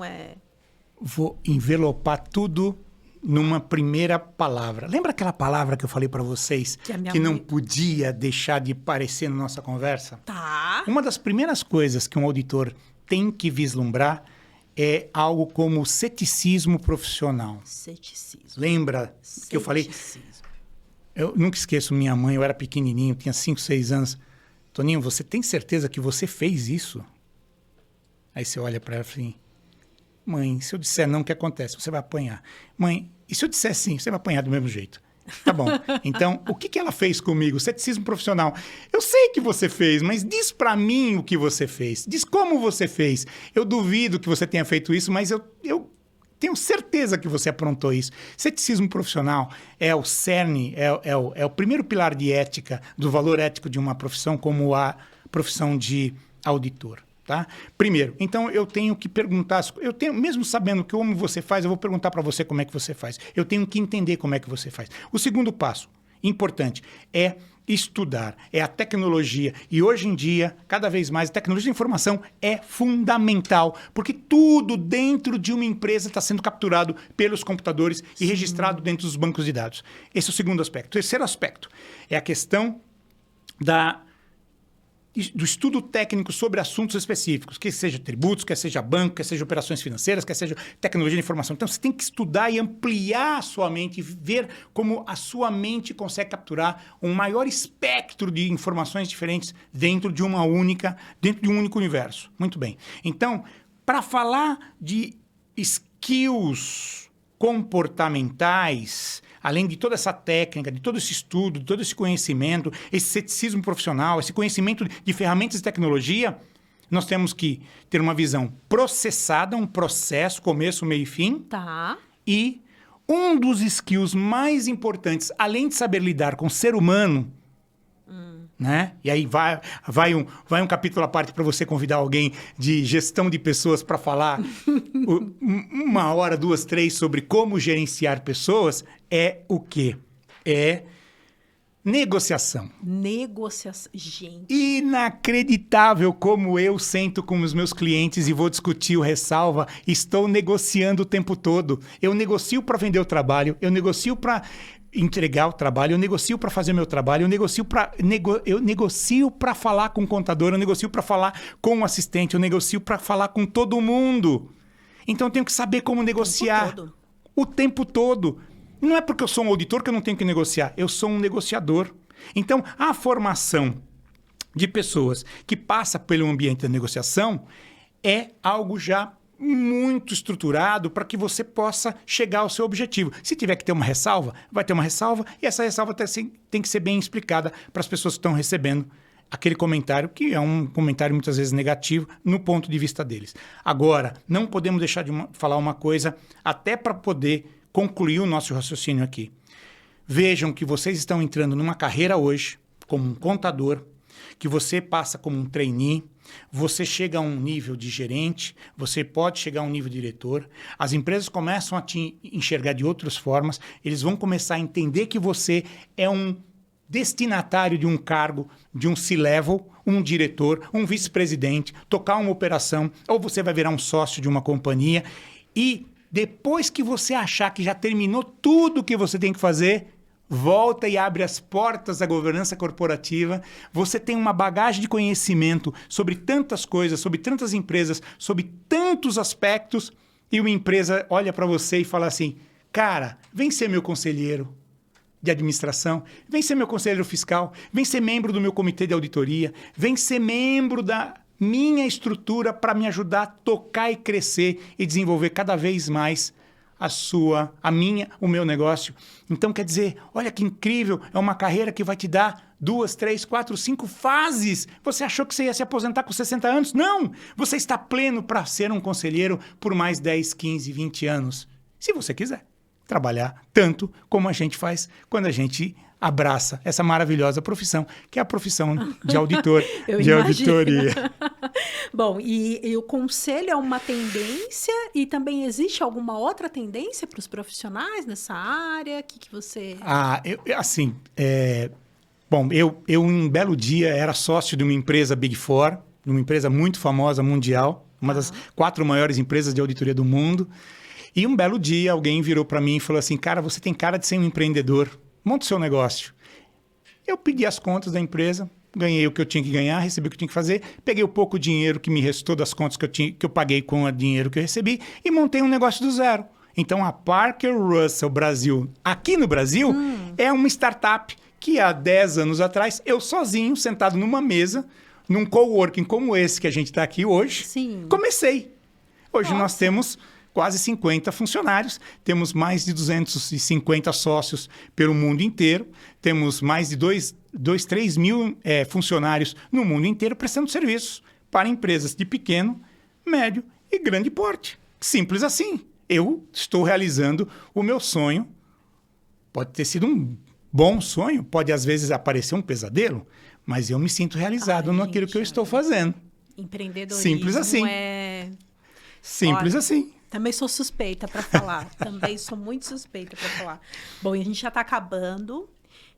Vou envelopar tudo numa primeira palavra. Lembra aquela palavra que eu falei para vocês que não podia deixar de aparecer na nossa conversa? Tá. Uma das primeiras coisas que um auditor tem que vislumbrar é algo como ceticismo profissional. Ceticismo. Lembra que eu falei? Eu nunca esqueço minha mãe, eu era pequenininho, tinha 5, 6 anos. Toninho, você tem certeza que você fez isso? Aí você olha para ela e fala assim, mãe, se eu disser não, o que acontece? Você vai apanhar. Mãe, e se eu disser sim, você vai apanhar do mesmo jeito. Tá bom. Então, o que ela fez comigo? Ceticismo profissional. Eu sei que você fez, mas diz pra mim o que você fez. Diz como você fez. Eu duvido que você tenha feito isso, mas eu tenho certeza que você aprontou isso. Ceticismo profissional é o cerne, é o primeiro pilar de ética, do valor ético de uma profissão, como a profissão de auditor. Tá? Primeiro, então eu tenho que perguntar, mesmo sabendo como você faz, eu vou perguntar para você como é que você faz. Eu tenho que entender como é que você faz. O segundo passo, importante, é estudar, é a tecnologia. E hoje em dia, cada vez mais, a tecnologia de informação é fundamental, porque tudo dentro de uma empresa está sendo capturado pelos computadores e registrado dentro dos bancos de dados. Esse é o segundo aspecto. O terceiro aspecto é a questão do estudo técnico sobre assuntos específicos, que seja tributos, quer seja banco, quer seja operações financeiras, quer seja tecnologia de informação. Então, você tem que estudar e ampliar a sua mente, ver como a sua mente consegue capturar um maior espectro de informações diferentes dentro de um único universo. Muito bem. Então, para falar de skills comportamentais, além de toda essa técnica, de todo esse estudo, de todo esse conhecimento, esse ceticismo profissional, esse conhecimento de ferramentas de tecnologia, nós temos que ter uma visão processada, um processo, começo, meio e fim. Tá. E um dos skills mais importantes, além de saber lidar com o ser humano, né? E aí vai um capítulo à parte para você convidar alguém de gestão de pessoas para falar 1 hora, 2, 3 sobre como gerenciar pessoas, é o quê? É negociação. Negociação. Gente. Inacreditável como eu sento com os meus clientes e vou discutir o ressalva. Estou negociando o tempo todo. Eu negocio para vender o trabalho, eu negocio para entregar o trabalho, eu negocio para fazer meu trabalho, eu negocio para falar com o contador, eu negocio para falar com o assistente, eu negocio para falar com todo mundo. Então eu tenho que saber como negociar o tempo todo. Não é porque eu sou um auditor que eu não tenho que negociar, eu sou um negociador. Então a formação de pessoas que passa pelo ambiente da negociação é algo já muito estruturado para que você possa chegar ao seu objetivo. Se tiver que ter uma ressalva, vai ter uma ressalva e essa ressalva tem que ser bem explicada para as pessoas que estão recebendo aquele comentário, que é um comentário muitas vezes negativo no ponto de vista deles. Agora, não podemos deixar de falar uma coisa, até para poder concluir o nosso raciocínio aqui. Vejam que vocês estão entrando numa carreira hoje, como um contador, que você passa como um trainee, você chega a um nível de gerente, você pode chegar a um nível de diretor, as empresas começam a te enxergar de outras formas, eles vão começar a entender que você é um destinatário de um cargo, de um C-level, um diretor, um vice-presidente, tocar uma operação, ou você vai virar um sócio de uma companhia e depois que você achar que já terminou tudo o que você tem que fazer, volta e abre as portas da governança corporativa. Você tem uma bagagem de conhecimento sobre tantas coisas, sobre tantas empresas, sobre tantos aspectos, e uma empresa olha para você e fala assim, cara, vem ser meu conselheiro de administração, vem ser meu conselheiro fiscal, vem ser membro do meu comitê de auditoria, vem ser membro da minha estrutura para me ajudar a tocar e crescer e desenvolver cada vez mais o meu negócio. Então, quer dizer, olha que incrível, é uma carreira que vai te dar 2, 3, 4, 5 fases. Você achou que você ia se aposentar com 60 anos? Não! Você está pleno para ser um conselheiro por mais 10, 15, 20 anos. Se você quiser trabalhar tanto como a gente faz quando a gente abraça essa maravilhosa profissão, que é a profissão de auditor, de auditoria. Bom, e o conselho é uma tendência e também existe alguma outra tendência para os profissionais nessa área? O que você... Bom, eu um belo dia era sócio de uma empresa Big Four, de uma empresa muito famosa mundial, uma das 4 maiores empresas de auditoria do mundo. E um belo dia, alguém virou para mim e falou assim, cara, você tem cara de ser um empreendedor, monta o seu negócio. Eu pedi as contas da empresa, ganhei o que eu tinha que ganhar, recebi o que eu tinha que fazer, peguei o pouco dinheiro que me restou das contas que eu paguei com o dinheiro que eu recebi e montei um negócio do zero. Então, a Parker Russell Brasil, aqui no Brasil, é uma startup que há 10 anos atrás, eu sozinho, sentado numa mesa, num coworking como esse que a gente está aqui hoje, comecei. Hoje nós temos quase 50 funcionários, temos mais de 250 sócios pelo mundo inteiro, temos mais de 3 mil funcionários no mundo inteiro prestando serviços para empresas de pequeno, médio e grande porte. Simples assim. Eu estou realizando o meu sonho. Pode ter sido um bom sonho, pode às vezes aparecer um pesadelo, mas eu me sinto realizado naquilo que eu estou fazendo. Empreendedorismo Simples assim. Simples assim. Também sou suspeita para falar. Também sou muito suspeita para falar. Bom, e a gente já está acabando.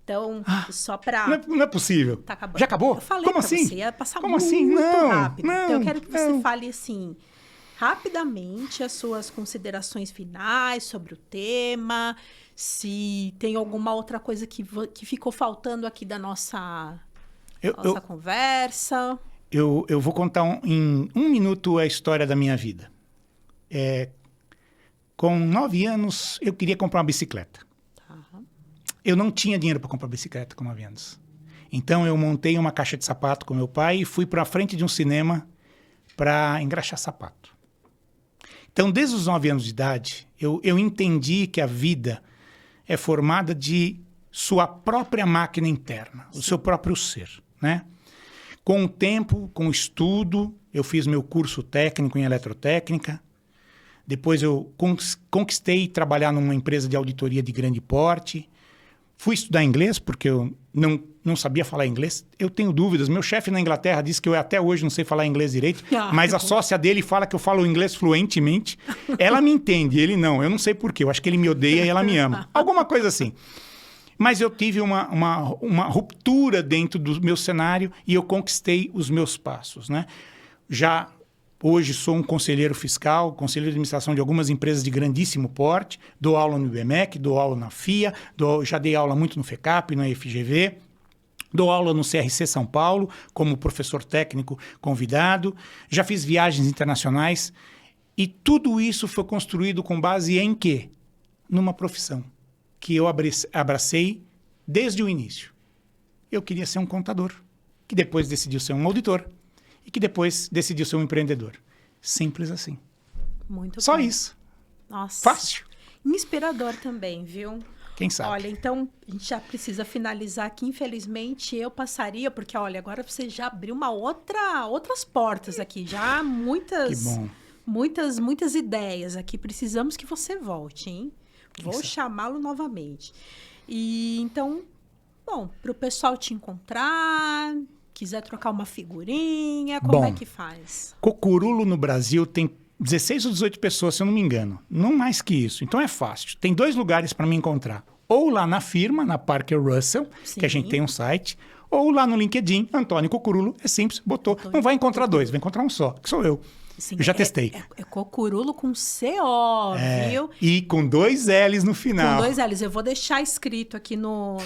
Então, só para... Não é possível. Tá acabando. Já acabou? Eu falei Como pra assim? você, ia passar Como muito assim? Não, rápido. não, Então, eu quero que você não. fale, assim, rapidamente as suas considerações finais sobre o tema, se tem alguma outra coisa que ficou faltando aqui da nossa conversa. Eu vou contar em 1 minuto a história da minha vida. Com 9 anos, eu queria comprar uma bicicleta. Eu não tinha dinheiro para comprar bicicleta com 9 anos. Então, eu montei uma caixa de sapato com meu pai e fui para a frente de um cinema para engraxar sapato. Então, desde os 9 anos de idade, eu entendi que a vida é formada de sua própria máquina interna, o seu próprio ser, né? Com o tempo, com o estudo, eu fiz meu curso técnico em eletrotécnica. Depois eu conquistei trabalhar numa empresa de auditoria de grande porte. Fui estudar inglês, porque eu não sabia falar inglês. Eu tenho dúvidas. Meu chefe na Inglaterra disse que eu até hoje não sei falar inglês direito, mas a sócia dele fala que eu falo inglês fluentemente. Ela me entende, ele não. Eu não sei por quê. Eu acho que ele me odeia e ela me ama. Alguma coisa assim. Mas eu tive uma ruptura dentro do meu cenário e eu conquistei os meus passos, né? Já hoje sou um conselheiro fiscal, conselheiro de administração de algumas empresas de grandíssimo porte, dou aula no IBMEC, dou aula na FIA, já dei aula muito no FECAP, na FGV, dou aula no CRC São Paulo como professor técnico convidado, já fiz viagens internacionais e tudo isso foi construído com base em quê? Numa profissão que eu abracei desde o início. Eu queria ser um contador, que depois decidiu ser um auditor e que depois decidiu ser um empreendedor. Simples assim. Muito Só bom. isso. Nossa. Fácil. Inspirador também, viu? Quem sabe? Olha, então, a gente já precisa finalizar aqui. Infelizmente, eu passaria, porque, olha, agora você já abriu outras portas aqui. Já Que bom. muitas ideias aqui. Precisamos que você volte, hein? Vou chamá-lo novamente. E, então, bom, para o pessoal te encontrar... Quiser trocar uma figurinha, como é que faz? Cocurulo no Brasil tem 16 ou 18 pessoas, se eu não me engano. Não mais que isso. Então é fácil. Tem 2 lugares para me encontrar. Ou lá na firma, na Parker Russell, que a gente tem um site. Ou lá no LinkedIn, Antônio Cocurulo. É simples, botou. Não vai encontrar 2, vai encontrar um só, que sou eu. Sim, eu já testei. É Cocurulo com CO, viu? E com 2 L's no final. Com 2 L's. Eu vou deixar escrito aqui no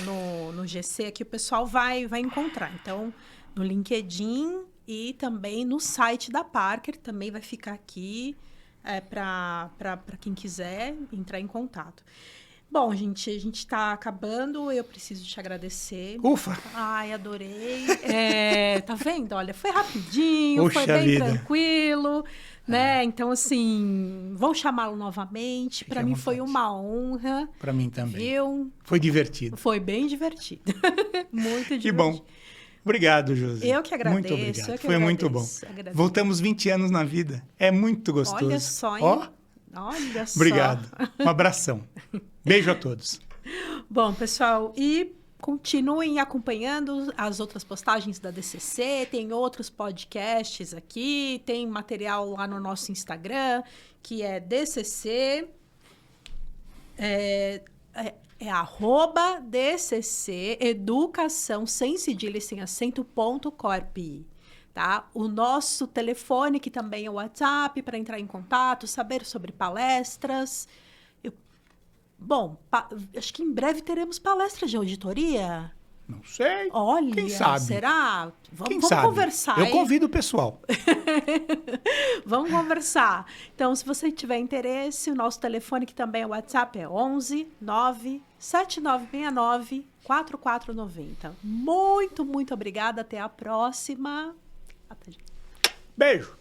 GC, que o pessoal vai encontrar. Então... no LinkedIn e também no site da Parker, também vai ficar aqui para quem quiser entrar em contato. Bom, gente, a gente está acabando, eu preciso te agradecer. Ufa! Ai, adorei. Tá vendo? Olha, foi rapidinho, Poxa foi bem vida. Tranquilo, né? Então, assim, vou chamá-lo novamente. Para mim foi uma honra. Para mim também. Viu? Foi divertido. Foi bem divertido. Muito divertido. Que bom. Obrigado, Josi. Eu que agradeço. Muito obrigado. Foi agradeço. Muito bom. Agradeço. Voltamos 20 anos na vida. É muito gostoso. Olha só, hein? Ó. Olha só. Obrigado. Um abração. Beijo a todos. Bom, pessoal, e continuem acompanhando as outras postagens da DCC. Tem outros podcasts aqui. Tem material lá no nosso Instagram, que é DCC... É @DCC Educação sem cedilha e sem acento .corp. Tá? O nosso telefone, que também é o WhatsApp, para entrar em contato, saber sobre palestras. Bom, acho que em breve teremos palestras de auditoria. Não sei. Olha, quem sabe? Será? Quem Vamos sabe? conversar. Eu convido o pessoal. Vamos conversar. Então, se você tiver interesse, o nosso telefone, que também é o WhatsApp, é 11 9 7969 4490. Muito, muito obrigada. Até a próxima. Beijo.